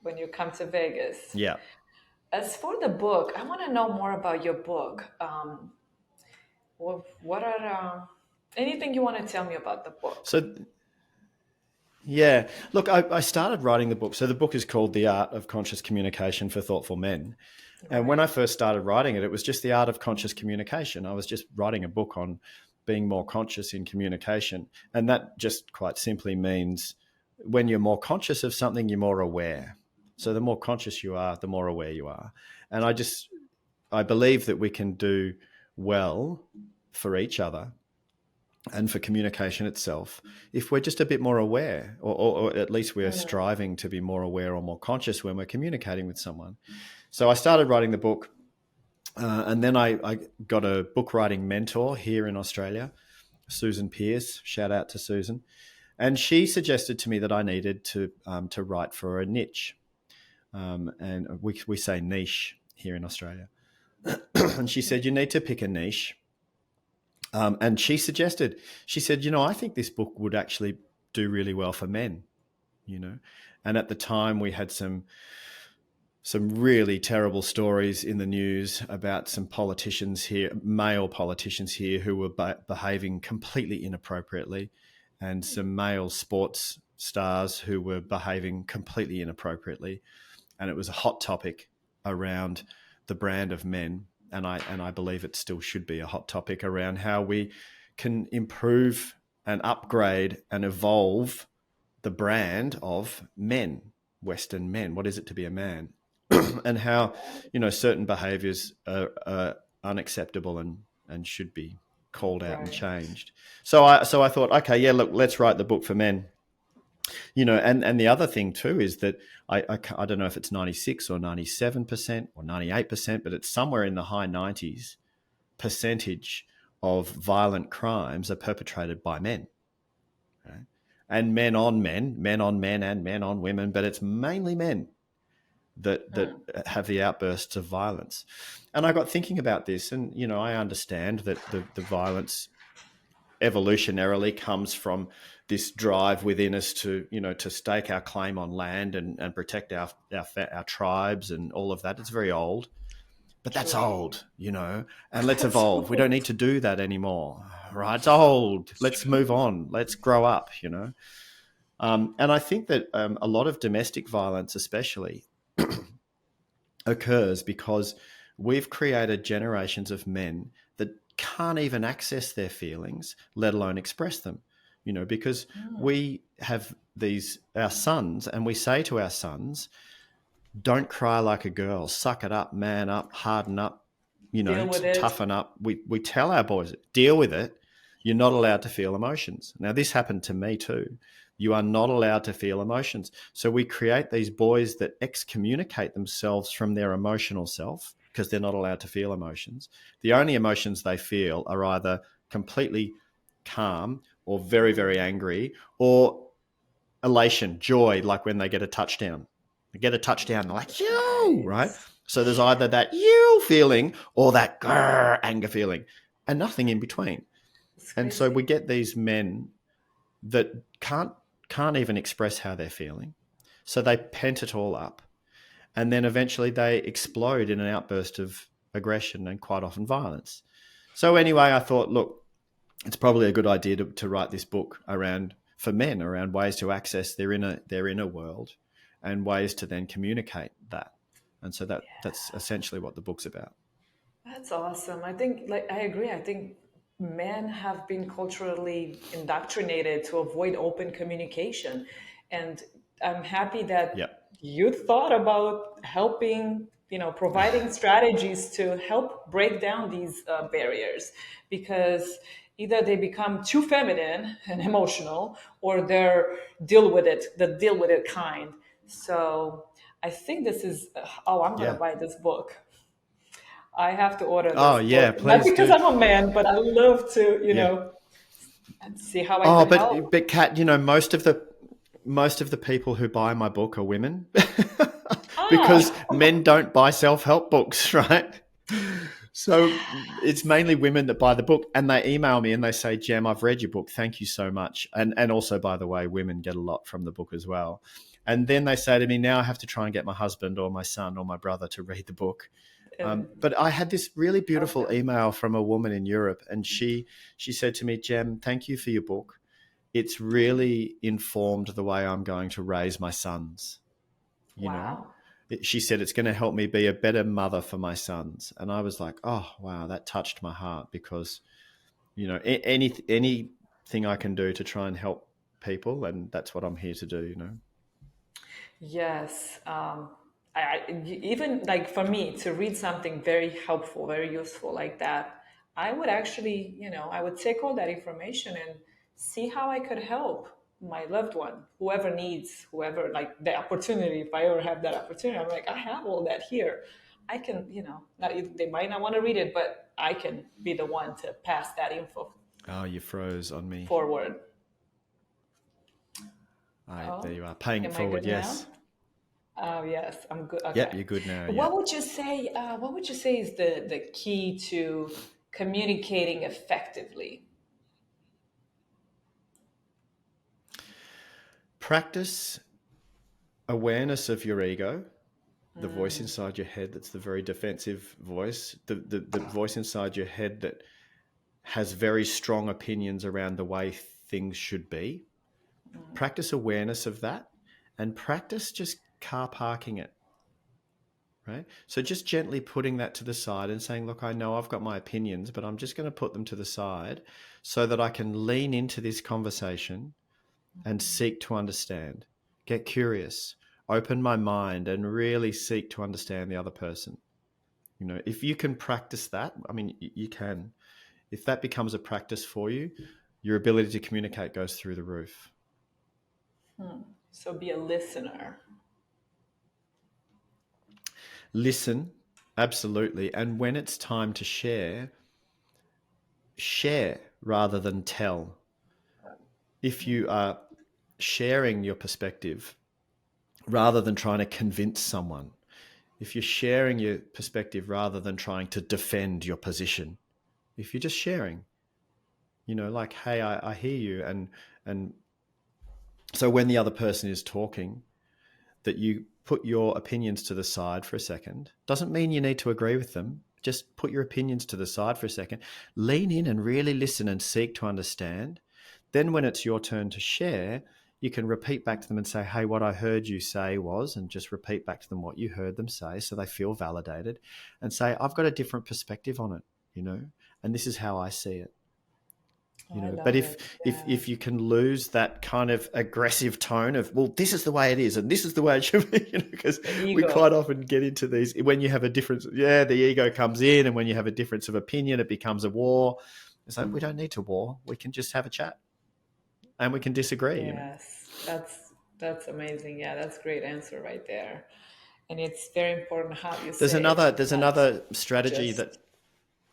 when you come to Vegas. yeah. As for the book, I want to know more about your book. What are anything you want to tell me about the book? So yeah, look, I started writing the book. So the book is called The Art of Conscious Communication for Thoughtful Men. And when Right. I first started writing it, it was just the art of conscious communication. I was just writing a book on being more conscious in communication. And that just quite simply means when you're more conscious of something, you're more aware. So the more conscious you are, the more aware you are. And I believe that we can do well for each other and for communication itself if we're just a bit more aware, or at least we're Mm, striving to be more aware or more conscious when we're communicating with someone. So I started writing the book, and then I got a book writing mentor here in Australia, Susan Pierce. Shout out to Susan. And she suggested to me that I needed to write for a niche, and we say niche here in Australia. And she said you need to pick a niche. And she said, I think this book would actually do really well for men. And at the time we had some really terrible stories in the news about some politicians here, male politicians here, who were behaving completely inappropriately, and some male sports stars who were behaving completely inappropriately. And it was a hot topic around the brand of men. And I believe it still should be a hot topic around how we can improve and upgrade and evolve the brand of men, Western men. What is it to be a man? And how, certain behaviors are unacceptable and should be called out and Right. changed. So I thought, okay, yeah, look, let's write the book for men. And the other thing too is that I don't know if it's 96 or 97% or 98%, but it's somewhere in the high 90s percentage of violent crimes are perpetrated by men. Right? And men on men, and men on women, but it's mainly men that have the outbursts of violence. And I got thinking about this, and I understand that the violence evolutionarily comes from this drive within us to stake our claim on land and protect our tribes and all of that. It's very old, but that's True. old, and let's That's evolve. We don't old. need to do that anymore, right? It's old. It's Let's true. move on. Let's grow up, And I think that a lot of domestic violence, especially, occurs because we've created generations of men that can't even access their feelings, let alone express them. Because we have our sons, and we say to our sons, don't cry like a girl, suck it up, man up, harden up, Deal with it. toughen up. We tell our boys, deal with it. You're not allowed to feel emotions. Now, this happened to me too. You are not allowed to feel emotions. So we create these boys that excommunicate themselves from their emotional self because they're not allowed to feel emotions. The only emotions they feel are either completely calm or very, very angry, or elation, joy, like when they get a touchdown. They get a touchdown, they're like, you, right? Nice. So there's either that you feeling or that grr, anger feeling, and nothing in between. It's And so we crazy. get these men that can't even express how they're feeling. So they pent it all up, and then eventually they explode in an outburst of aggression and quite often violence. So anyway, I thought, look, it's probably a good idea to write this book for men around ways to access their inner world and ways to then communicate that. And so that's essentially what the book's about. That's awesome. I think, like, I agree. I think men have been culturally indoctrinated to avoid open communication. And I'm happy Yeah. that you thought about helping, providing strategies to help break down these barriers, because either they become too feminine and emotional, or they're the deal with it kind. So I think this is, oh, I'm going to Yeah. buy this book. I have to order Oh this yeah, book. Not please because do. I'm a man, but I love to, Yeah. and see how I Oh, could but help. but Kat, most of the people who buy my book are women because Ah, men don't buy self-help books, right? So it's mainly women that buy the book, and they email me and they say, Jem, I've read your book. Thank you so much. And also, by the way, women get a lot from the book as well. And then they say to me, now I have to try and get my husband or my son or my brother to read the book. But I had this really beautiful okay. email from a woman in Europe, and she said to me, Jem, thank you for your book. It's really informed the way I'm going to raise my sons. You know, Wow. she said it's going to help me be a better mother for my sons, and I was like, oh wow, that touched my heart because anything I can do to try and help people, and that's what I'm here to do. Yes. Even like for me to read something very helpful, very useful like that, I would actually, I would take all that information and see how I could help my loved one, whoever needs, whoever like the opportunity. If I ever have that opportunity, I'm like, I have all that here. I can, not, they might not want to read it, but I can be the one to pass that info. Oh, you froze on me. Forward. There Oh, you are. Paying it am I forward. good now? Yes. Oh, yes, I'm good. Yep, Okay. you're good now. Yeah. What would you say? What would you say is the key to communicating effectively? Practice awareness of your ego, the voice inside your head that's the very defensive voice, the voice inside your head that has very strong opinions around the way things should be. Practice awareness of that and practice just car parking it, right? So just gently putting that to the side and saying, look, I know I've got my opinions, but I'm just going to put them to the side so that I can lean into this conversation and seek to understand, get curious, open my mind and really seek to understand the other person. You know, if you can practice that, I mean, you can. If that becomes a practice for you, your ability to communicate goes through the roof. So be a listener. Listen, absolutely. And when it's time to share, share rather than tell. If you are sharing your perspective rather than trying to convince someone, if you're sharing your perspective rather than trying to defend your position, if you're just sharing, you know, like, hey, I hear you. And so when the other person is talking, that you put your opinions to the side for a second. Doesn't mean you need to agree with them. Just put your opinions to the side for a second. Lean in and really listen and seek to understand. Then when it's your turn to share, you can repeat back to them and say, hey, what I heard you say was, and just repeat back to them what you heard them say so they feel validated, and say, I've got a different perspective on it, you know, and this is how I see it. Oh, You I know, but love if it. if Yeah. if you can lose that kind of aggressive tone of, well, this is the way it is and this is the way it should be, you know, because The we quite ego. often get into these when you have a difference. Yeah, the ego comes in, and when you have a difference of opinion, it becomes a war. It's like, we don't need to war. We can just have a chat and we can disagree. You know, Yes, that's amazing. Yeah, that's a great answer right there. And it's very important how you there's say it, another there's not another strategy just. that.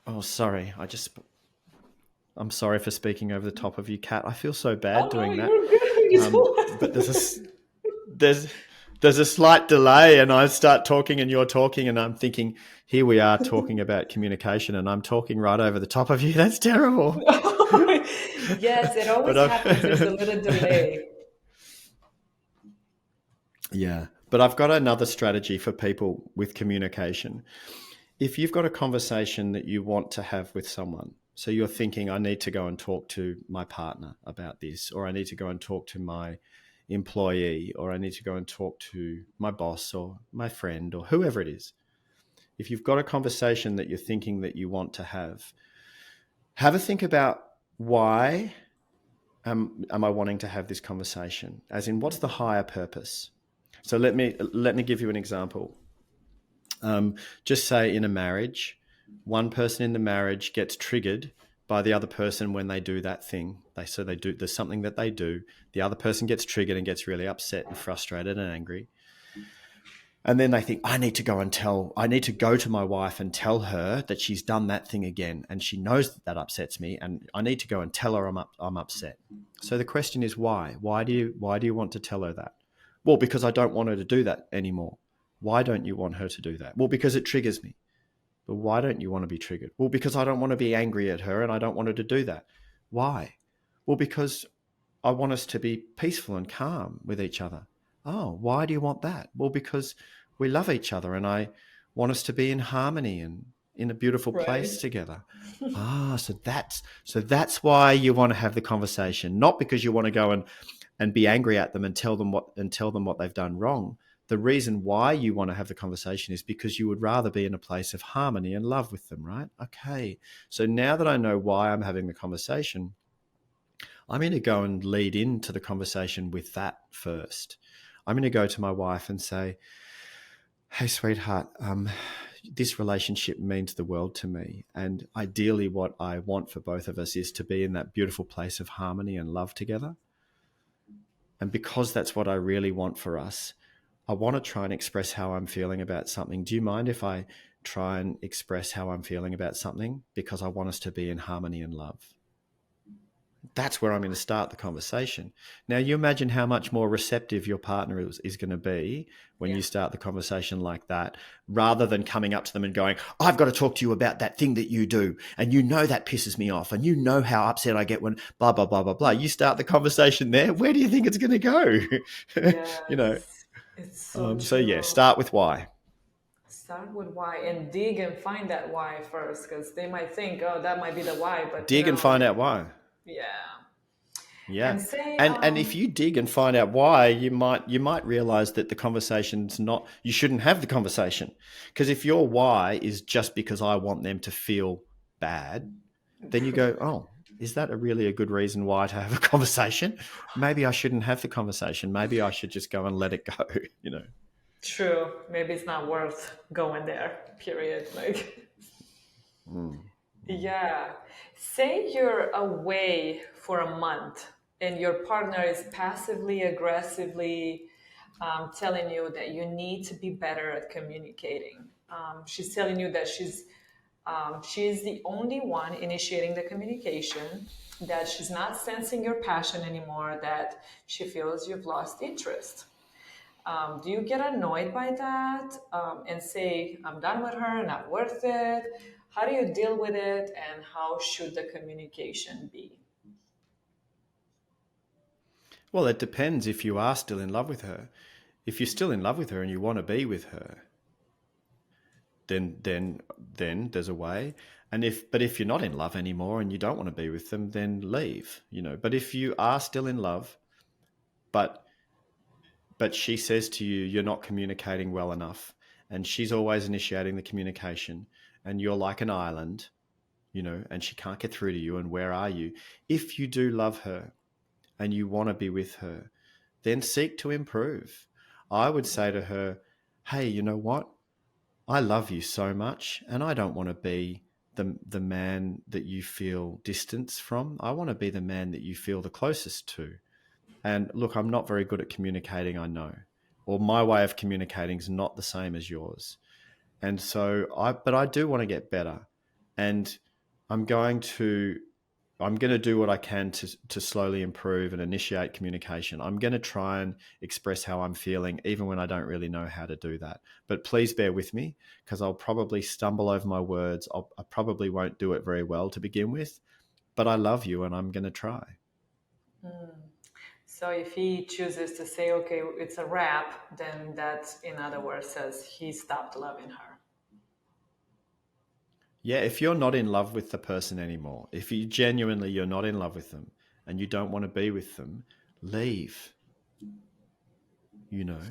Oh, sorry, I'm sorry for speaking over the top of you, Kat. I feel so bad Oh no, doing that. you're good. You But don't have to. there's there's a slight delay, and I start talking and you're talking, and I'm thinking, here we are talking about communication and I'm talking right over the top of you. That's terrible. Yes, it always But happens. There's a I've little delay. yeah, but I've got another strategy for people with communication. If you've got a conversation that you want to have with someone, so you're thinking, I need to go and talk to my partner about this, or I need to go and talk to my employee, or I need to go and talk to my boss or my friend or whoever it is. If you've got a conversation that you're thinking that you want to have a think about, why am I wanting to have this conversation? As in, what's the higher purpose? So let me give you an example. Just say in a marriage, one person in the marriage gets triggered by the other person when they do that thing. They do, there's something that they do. The other person gets triggered and gets really upset and frustrated and angry. And then they think, I need to go to my wife and tell her that she's done that thing again. And she knows that upsets me. And I need to go and tell her I'm upset. So the question is, why? Why do you want to tell her that? Well, because I don't want her to do that anymore. Why don't you want her to do that? Well, because it triggers me. But why don't you want to be triggered? Well, because I don't want to be angry at her and I don't want her to do that. Why? Well, because I want us to be peaceful and calm with each other. Oh, why do you want that? Well, because we love each other and I want us to be in harmony and in a beautiful Right. place together. Ah, so that's why you want to have the conversation, not because you want to go and be angry at them and tell them what they've done wrong. The reason why you want to have the conversation is because you would rather be in a place of harmony and love with them, right? Okay. So now that I know why I'm having the conversation, I'm going to go and lead into the conversation with that first. I'm going to go to my wife and say, hey, sweetheart, this relationship means the world to me. And ideally, what I want for both of us is to be in that beautiful place of harmony and love together. And because that's what I really want for us, I want to try and express how I'm feeling about something. Do you mind if I try and express how I'm feeling about something? Because I want us to be in harmony and love. that's where I'm going to start the conversation. Now, you imagine how much more receptive your partner is going to be when Yeah. you start the conversation like that, rather than coming up to them and going, I've got to talk to you about that thing that you do. And you know that pisses me off. And you know how upset I get when blah, blah, blah, blah, blah. You start the conversation there. Where do you think it's going to go? you know, Yes, it's so so yeah, true. start with why. Start with why and dig and find that why first, because they might think, oh, that might be the why, but Dig and no, find you, out why. yeah. Yeah. And say, And if you dig and find out why, you might realize that the conversation's not, you shouldn't have the conversation. Because if your why is just because I want them to feel bad, then you go, oh, is that really a good reason why to have a conversation? Maybe I shouldn't have the conversation. Maybe I should just go and let it go, you know. true, maybe it's not worth going there, period. Like, Mm, mm. yeah. Say you're away for a month and your partner is passively aggressively telling you that you need to be better at communicating. She's telling you that she is the only one initiating the communication, that she's not sensing your passion anymore, that she feels you've lost interest. Do you get annoyed by that and say, I'm done with her, not worth it? How do you deal with it, and how should the communication be? Well, it depends if you are still in love with her. If you're still in love with her and you want to be with her, then there's a way. And if you're not in love anymore and you don't want to be with them, then leave, you know. But if you are still in love, but she says to you you're not communicating well enough, and she's always initiating the communication, and you're like an island, you know, and she can't get through to you, and where are you? If you do love her and you want to be with her, then seek to improve. I would say to her, hey, you know what? I love you so much, and I don't want to be the man that you feel distance from. I want to be the man that you feel the closest to. And look, I'm not very good at communicating, I know, or my way of communicating is not the same as yours. And so but I do want to get better, and I'm going to I'm going to do what I can to slowly improve and initiate communication. I'm going to try and express how I'm feeling, even when I don't really know how to do that. But please bear with me, because I'll probably stumble over my words. I probably won't do it very well to begin with, but I love you and I'm going to try. So if he chooses to say, okay, it's a wrap, then that, in other words, says he stopped loving her. Yeah, if you're not in love with the person anymore, if you genuinely you're not in love with them and you don't want to be with them, leave, you know.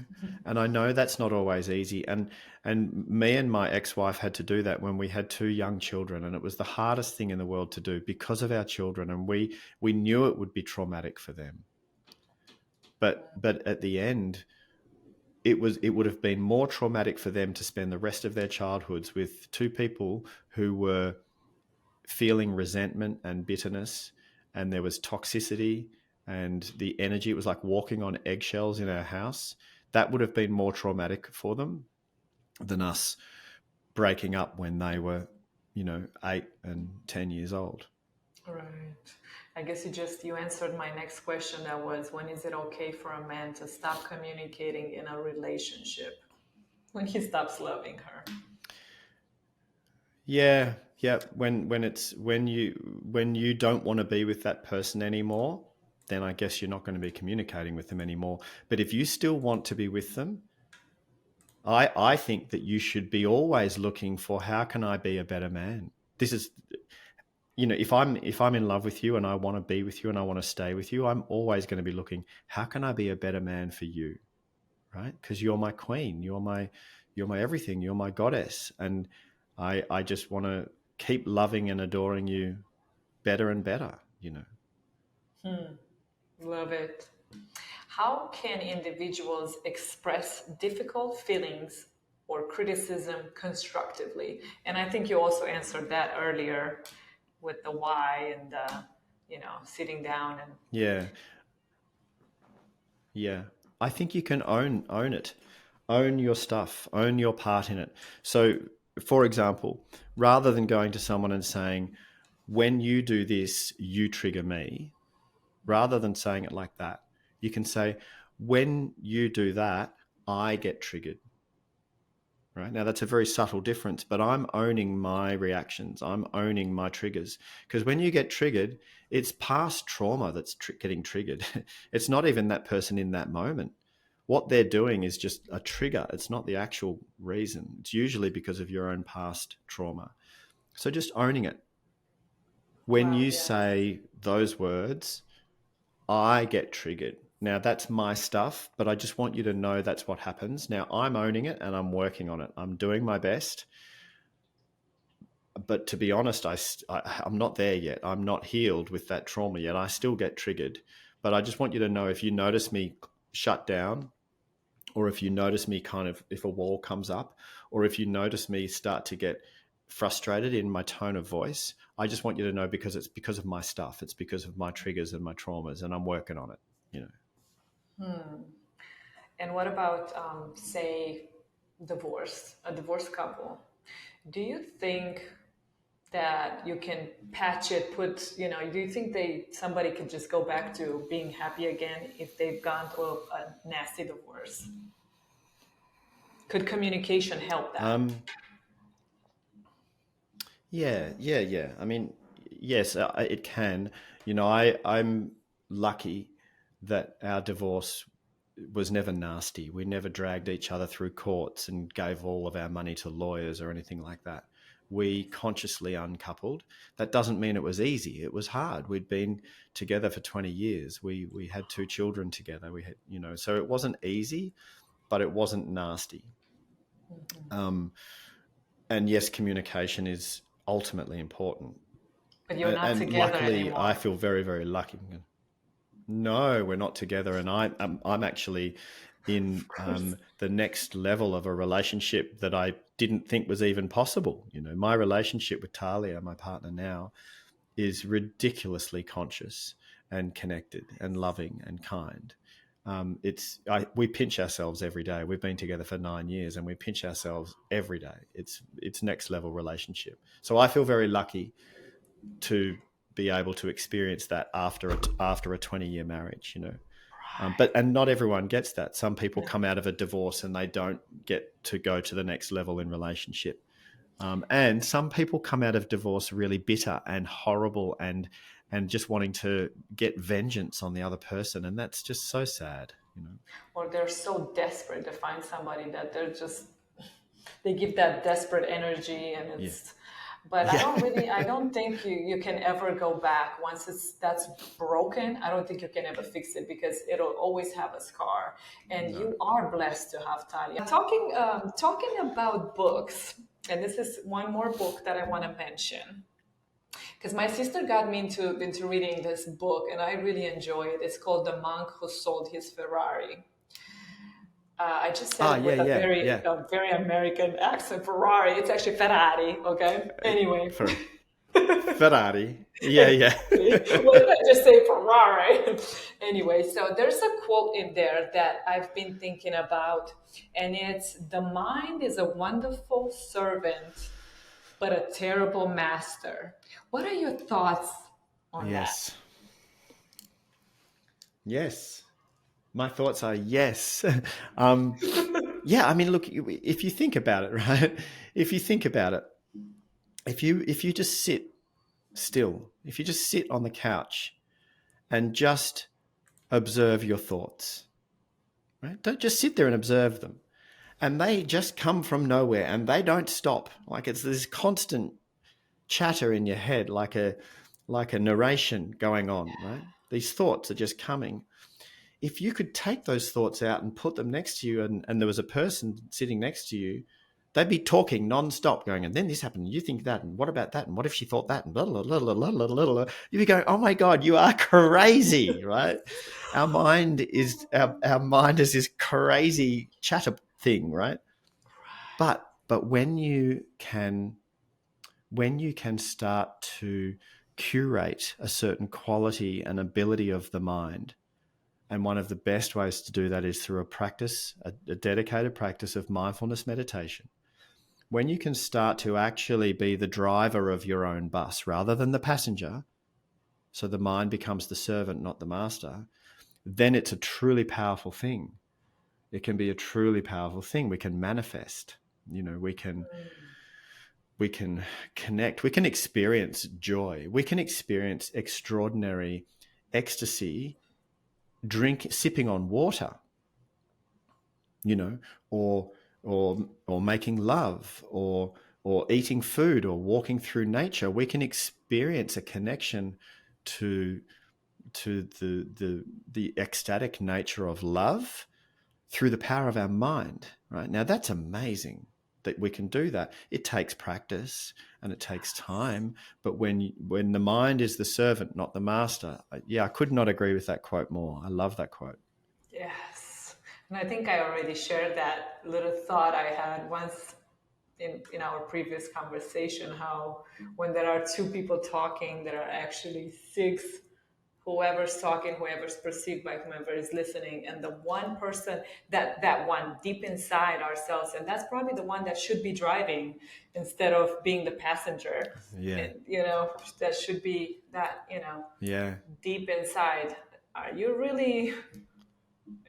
And I know that's not always easy, and me and my ex-wife had to do that when we had two young children, and it was the hardest thing in the world to do because of our children, and we knew it would be traumatic for them. But at the end, it would have been more traumatic for them to spend the rest of their childhoods with two people who were feeling resentment and bitterness, and there was toxicity, and the energy, it was like walking on eggshells in our house. That would have been more traumatic for them than us breaking up when they were, you know, 8 and 10 years old. Right. I guess you answered my next question, that was, when is it okay for a man to stop communicating in a relationship? When he stops loving her. Yeah, yeah. When you don't want to be with that person anymore, then I guess you're not going to be communicating with them anymore. But if you still want to be with them, I think that you should be always looking for, how can I be a better man? This is, you know, if I'm in love with you and I want to be with you and I want to stay with you, I'm always going to be looking, how can I be a better man for you? Right? Because you're my queen, you're my everything, you're my goddess, and I just want to keep loving and adoring you better and better, you know. Love it. How can individuals express difficult feelings or criticism constructively? And I think you also answered that earlier with the why and the, sitting down and Yeah, yeah. I think you can own it. Own your stuff, own your part in it. So, for example, rather than going to someone and saying, when you do this, you trigger me, rather than saying it like that. You can say, when you do that, I get triggered. Right now, that's a very subtle difference, but I'm owning my reactions. I'm owning my triggers. Because when you get triggered, it's past trauma that's getting triggered. It's not even that person in that moment. What they're doing is just a trigger. It's not the actual reason. It's usually because of your own past trauma. So just owning it. When Wow, you yes. say those words, I get triggered. Now, that's my stuff, but I just want you to know that's what happens. Now, I'm owning it and I'm working on it. I'm doing my best. But to be honest, I'm not there yet. I'm not healed with that trauma yet. I still get triggered. But I just want you to know, if you notice me shut down, or if you notice me kind of, if a wall comes up, or if you notice me start to get frustrated in my tone of voice, I just want you to know, because it's because of my stuff. It's because of my triggers and my traumas, and I'm working on it, you know. And what about, say, a divorced couple? Do you think that you can patch it, do you think somebody could just go back to being happy again if they've gone through a nasty divorce? Could communication help that? Um, yeah. I mean, yes, it can. I'm lucky that our divorce was never nasty. We never dragged each other through courts and gave all of our money to lawyers or anything like that. We consciously uncoupled. That doesn't mean it was easy. It was hard. We'd been together for 20 years. We had two children together. We had, so it wasn't easy, but it wasn't nasty. Um, and yes, communication is ultimately important. But you're not And together luckily, I anymore. feel very, very lucky. No, we're not together, and I'm actually in Of course. the next level of a relationship that I didn't think was even possible. My relationship with Talia, my partner now, is ridiculously conscious and connected and loving and kind. We pinch ourselves every day. We've been together for 9 years, and we pinch ourselves every day. It's next level relationship. So I feel very lucky to be able to experience that after a 20-year marriage. And not everyone gets that. Some people come out of a divorce and they don't get to go to the next level in relationship. And some people come out of divorce really bitter and horrible and just wanting to get vengeance on the other person, and that's just so sad. Or they're so desperate to find somebody that they give that desperate energy, and Yeah, but yeah, I don't think you can ever go back once that's broken. I don't think you can ever fix it, because it'll always have a scar. And no, you are blessed to have Talia. Talking about books, and this is one more book that I want to mention, because my sister got me into reading this book, and I really enjoy it. It's called The Monk Who Sold His Ferrari. I just said it yeah, with yeah, yeah. a very American accent. Ferrari. It's actually Ferrari. Okay. Anyway, For Ferrari, yeah, yeah. exactly. What did I just say? Ferrari. Anyway, so there's a quote in there that I've been thinking about, and it's, "The mind is a wonderful servant, but a terrible master." What are your thoughts on that? Yes, yes. My thoughts are yes. Yeah, I mean, look, if you think about it, right? If you think about it, if you just sit still, if you just sit on the couch and just observe your thoughts, right? Don't just sit there and observe them. And they just come from nowhere and they don't stop. Like it's this constant chatter in your head, like a narration going on, right? These thoughts are just coming. If you could take those thoughts out and put them next to you, and there was a person sitting next to you, they'd be talking nonstop, going, and then this happened, and you think that, and what about that, and what if she thought that, and blah, blah, blah, blah, blah, blah, blah, blah. You'd be going, oh my God, you are crazy, right? Our mind is this crazy chatter thing, right? But when you can start to curate a certain quality and ability of the mind, and one of the best ways to do that is through a dedicated practice of mindfulness meditation. When you can start to actually be the driver of your own bus rather than the passenger, so the mind becomes the servant, not the master, then it's a truly powerful thing. It can be a truly powerful thing. We can manifest, we can connect, we can experience joy, we can experience extraordinary ecstasy sipping on water, or making love, or eating food, or walking through nature. We can experience a connection to the ecstatic nature of love through the power of our mind. Right now, that's amazing that we can do that. It takes practice and it takes time, but when the mind is the servant, not the master, I could not agree with that quote more. I love that quote. Yes. And I think I already shared that little thought I had once in our previous conversation, how when there are two people talking, there are actually six, whoever's talking, whoever's perceived by whomever is listening, and the one person, that one deep inside ourselves, and that's probably the one that should be driving instead of being the passenger. Yeah. And, that should be that, Yeah. deep inside. Are you really?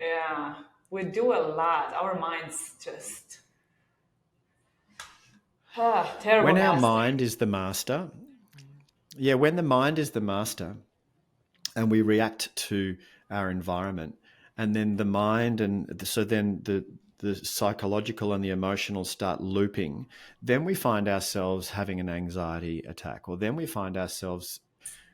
Yeah, we do a lot. Our minds just terrible When our master. mind is the master, when the mind is the master and we react to our environment, and then the mind so then the psychological and the emotional start looping, then we find ourselves having an anxiety attack, or then we find ourselves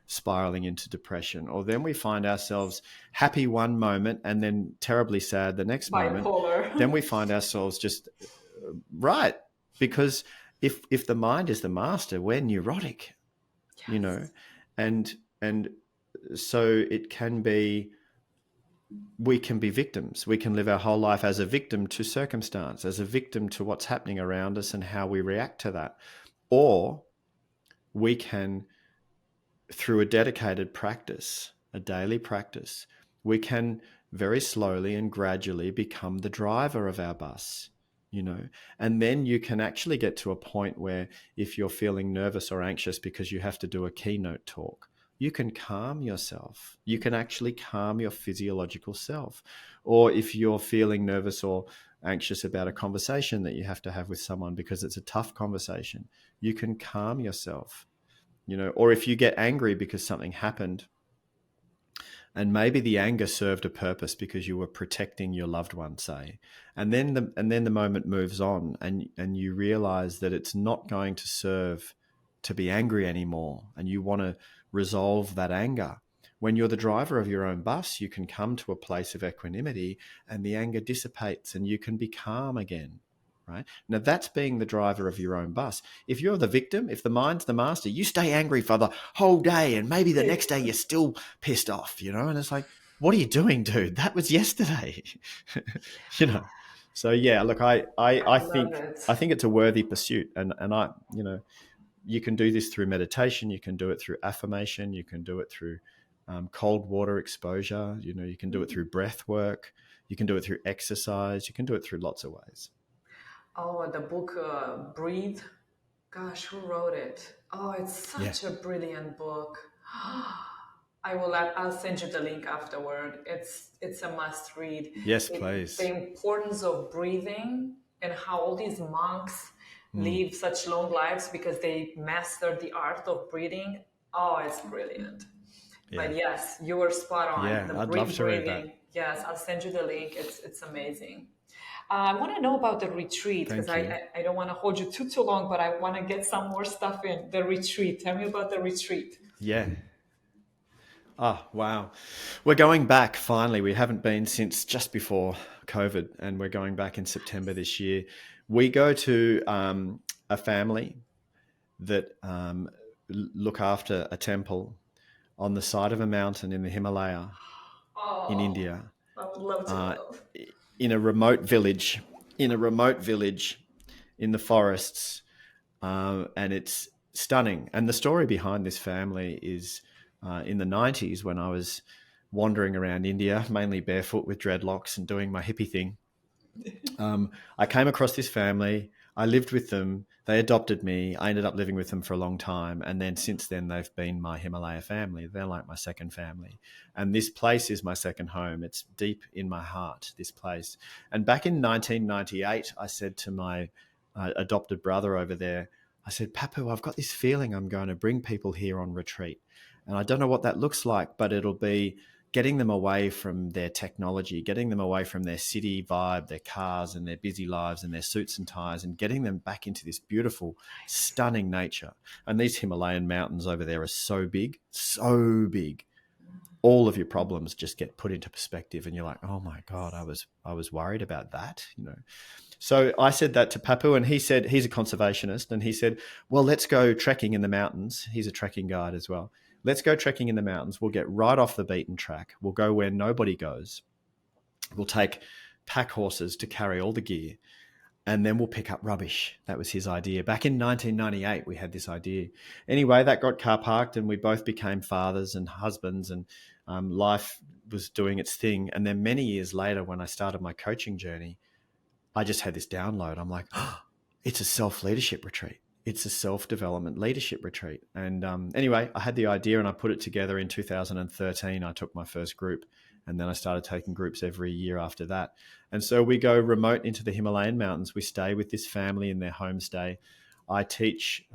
spiraling into depression, or then we find ourselves happy one moment and then terribly sad the next moment. Bipolar. Then we find ourselves just right, because if the mind is the master, we're neurotic, Yes. and so it can be, we can be victims. We can live our whole life as a victim to circumstance, as a victim to what's happening around us and how we react to that. Or we can, through a dedicated practice, a daily practice, we can very slowly and gradually become the driver of our bus, and then you can actually get to a point where if you're feeling nervous or anxious because you have to do a keynote talk, you can calm yourself. You can actually calm your physiological self. Or if you're feeling nervous or anxious about a conversation that you have to have with someone because it's a tough conversation, you can calm yourself. Or if you get angry because something happened, and maybe the anger served a purpose because you were protecting your loved one, say, and then the moment moves on, and you realize that it's not going to serve to be angry anymore, and you want to resolve that anger. When you're the driver of your own bus, you can come to a place of equanimity, and the anger dissipates, and you can be calm again. Right? Now, that's being the driver of your own bus. If you're the victim, if the mind's the master, you stay angry for the whole day, and maybe the next day you're still pissed off, and it's like, what are you doing, dude? That was yesterday. So look, I I love think it. it's a worthy pursuit, and I, you can do this through meditation, you can do it through affirmation, you can do it through cold water exposure, you can do it through breath work, you can do it through exercise, you can do it through lots of ways. Oh, the book Breathe. Gosh, who wrote it? Oh, it's Yeah. such a brilliant book. I'll send you the link afterward. It's a must read. Yes, The please. importance of breathing and how all these monks live such long lives because they mastered the art of breathing. Oh, it's brilliant. Yeah. But yes, you were spot on. Yeah, The I'd love to read breathing. that. Yes, I'll send you the link. It's amazing. I want to know about the retreat because Thank you. I don't want to hold you too long, but I want to get some more stuff in. The retreat. Tell me about the retreat. Yeah. Oh, wow. We're going back finally. We haven't been since just before COVID, and we're going back in September this year. We go to a family that look after a temple on the side of a mountain in the Himalaya in Oh, India, I would love to uh, know. in a remote village, in the forests, and it's stunning. And the story behind this family is in the 90s, when I was wandering around India, mainly barefoot with dreadlocks and doing my hippie thing. I came across this family. I lived with them. They adopted me. I ended up living with them for a long time. And then since then, they've been my Himalaya family. They're like my second family. And this place is my second home. It's deep in my heart, this place. And back in 1998, I said to my adopted brother over there, I said, Papu, I've got this feeling I'm going to bring people here on retreat. And I don't know what that looks like, but it'll be getting them away from their technology, getting them away from their city vibe, their cars and their busy lives and their suits and ties, and getting them back into this beautiful, stunning nature. And these Himalayan mountains over there are so big, so big. All of your problems just get put into perspective, and you're like, oh my God, I was worried about that, you know. So I said that to Papu, and he said, he's a conservationist, and he said, well, let's go trekking in the mountains. He's a trekking guide as well. Let's go trekking in the mountains. We'll get right off the beaten track. We'll go where nobody goes. We'll take pack horses to carry all the gear, and then we'll pick up rubbish. That was his idea. Back in 1998, we had this idea. Anyway, that got car parked, and we both became fathers and husbands, and life was doing its thing. And then many years later, when I started my coaching journey, I just had this download. I'm like, oh, it's a self-leadership retreat. It's a self-development leadership retreat. And anyway, I had the idea and I put it together in 2013. I took my first group, and then I started taking groups every year after that. And so we go remote into the Himalayan mountains. We stay with this family in their homestay. I teach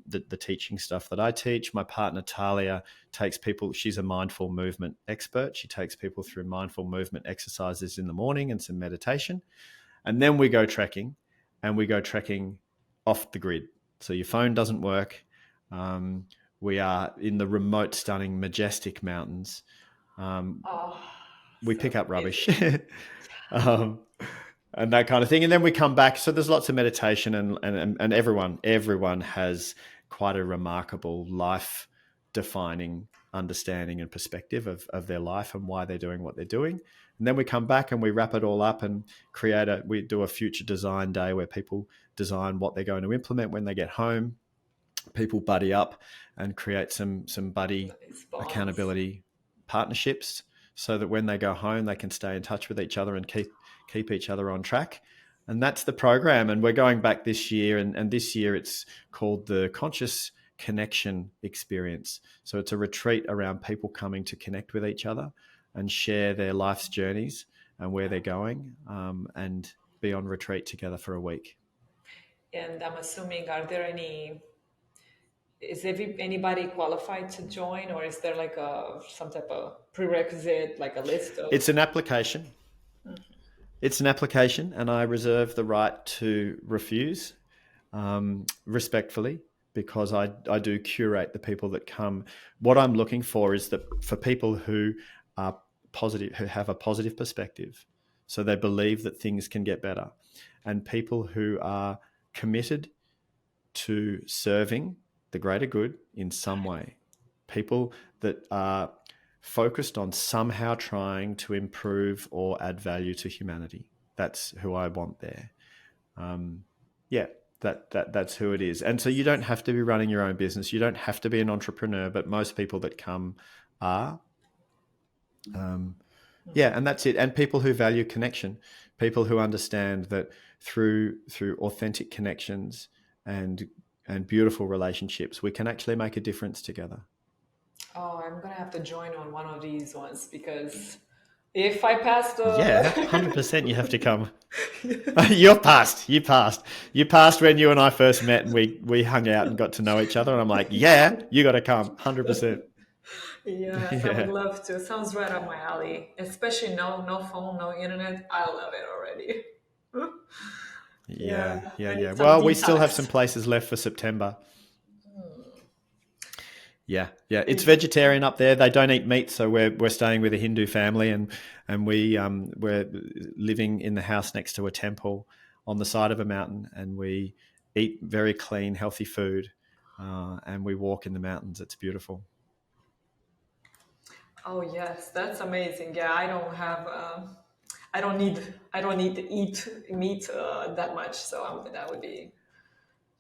the teaching stuff that I teach. My partner, Talia, takes people, she's a mindful movement expert. She takes people through mindful movement exercises in the morning and some meditation. And then we go trekking, and we go trekking off the grid. So your phone doesn't work. We are in the remote, stunning, majestic mountains. Oh, We so pick up rubbish amazing. um, and that kind of thing. And then we come back. So there's lots of meditation, and everyone has quite a remarkable life defining understanding and perspective of their life and why they're doing what they're doing. And then we come back and we wrap it all up and we do a future design day where people design what they're going to implement when they get home. People buddy up and create some buddy Nice bonds. accountability partnerships so that when they go home, they can stay in touch with each other and keep each other on track. And that's the program. And we're going back this year. And this year it's called the Conscious Connection Experience. So it's a retreat around people coming to connect with each other and share their life's journeys and where they're going, and be on retreat together for a week. And I'm assuming, are there any, anybody qualified to join, or is there like some type of prerequisite, like a list of? It's an application. It's an application, and I reserve the right to refuse respectfully, because I do curate the people that come. What I'm looking for is that for people who are positive, who have a positive perspective, so they believe that things can get better, and people who are committed to serving the greater good in some way, people that are focused on somehow trying to improve or add value to humanity. That's who I want there. Yeah, that's who it is. And so you don't have to be running your own business. You don't have to be an entrepreneur, but most people that come are. Yeah, and that's it. And people who value connection, people who understand that through authentic connections and beautiful relationships, we can actually make a difference together. Oh, I'm gonna have to join on one of these ones, because if I pass Yeah, the 100% you have to come. You're past. You passed. You passed when you and I first met and we hung out and got to know each other. And I'm like, yeah, you got to come. 100%. yes, I would Yeah. love to. Sounds right up my alley. Especially no phone, no internet. I love it already. Yeah. Yeah, Yeah. I Yeah. need some Well, we still have some detox. places left for September. Yeah. Yeah. It's vegetarian up there. They don't eat meat. So we're staying with a Hindu family, and we're living in the house next to a temple on the side of a mountain, and we eat very clean, healthy food. And we walk in the mountains. It's beautiful. Oh yes, that's amazing. Yeah, I don't have. I don't need to eat meat that much. So that would be.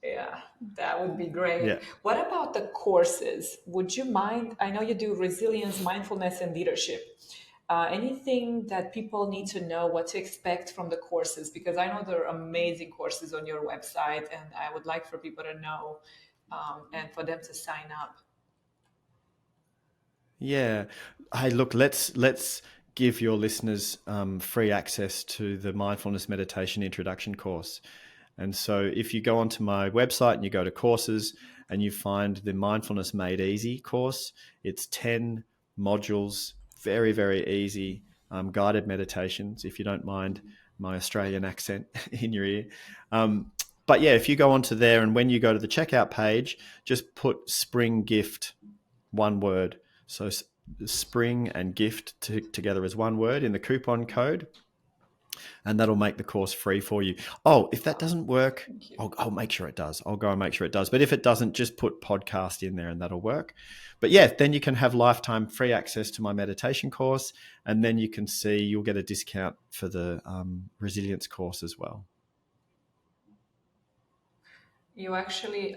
Yeah, that would be great. Yeah. What about the courses? Would you mind? I know you do resilience, mindfulness, and leadership. anything that people need to know, what to expect from the courses, because I know there are amazing courses on your website, and I would like for people to know and for them to sign up. Yeah. Hey, look, let's give your listeners free access to the mindfulness meditation introduction course. And so if you go onto my website and you go to courses and you find the Mindfulness Made Easy course, it's 10 modules, very, very easy guided meditations, if you don't mind my Australian accent in your ear. But yeah, if you go onto there and when you go to the checkout page, just put spring gift, one word. So spring and gift together as one word in the coupon code, and that'll make the course free for you. Oh, if that doesn't work, Thank you. I'll make sure it does. I'll go and make sure it does. But if it doesn't, just put podcast in there and that'll work. But yeah, then you can have lifetime free access to my meditation course, and then you can see you'll get a discount for the resilience course as well. You actually,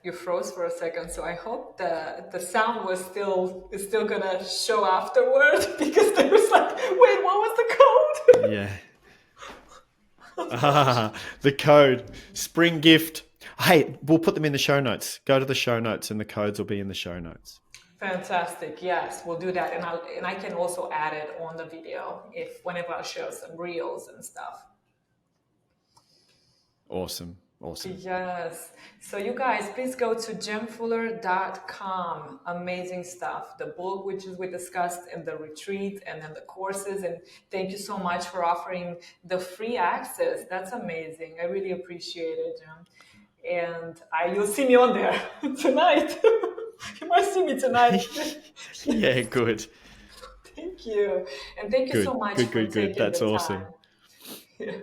you froze for a second, so I hope the sound is still gonna show afterward because there was like, wait, what was the code? Yeah. The code, spring gift. Hey, we'll put them in the show notes. Go to the show notes and the codes will be in the show notes. Fantastic. Yes, we'll do that, and I can also add it on the video if whenever I share some reels and stuff. Awesome. Awesome. Yes. So you guys, please go to jemfuller.com. Amazing stuff. The book, which is we discussed in the retreat, and then the courses. And thank you so much for offering the free access. That's amazing. I really appreciate it, Jem. And you'll see me on there tonight. You might see me tonight. Yeah, good. Thank you. And thank you so much for taking That's the awesome. time. Yeah.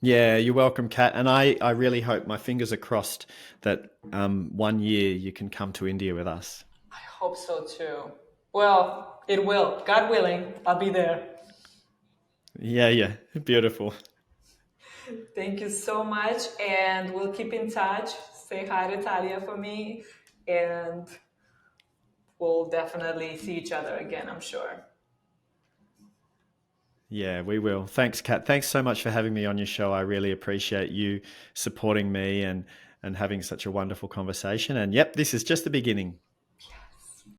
Yeah, you're welcome, Kat. And I really hope, my fingers are crossed, that 1 year you can come to India with us. I hope so too. Well, it will. God willing, I'll be there. Yeah. Beautiful. Thank you so much. And we'll keep in touch. Say hi to Talia for me. And we'll definitely see each other again, I'm sure. Yeah, we will. Thanks, Kat. Thanks so much for having me on your show. I really appreciate you supporting me and having such a wonderful conversation. And yep, this is just the beginning.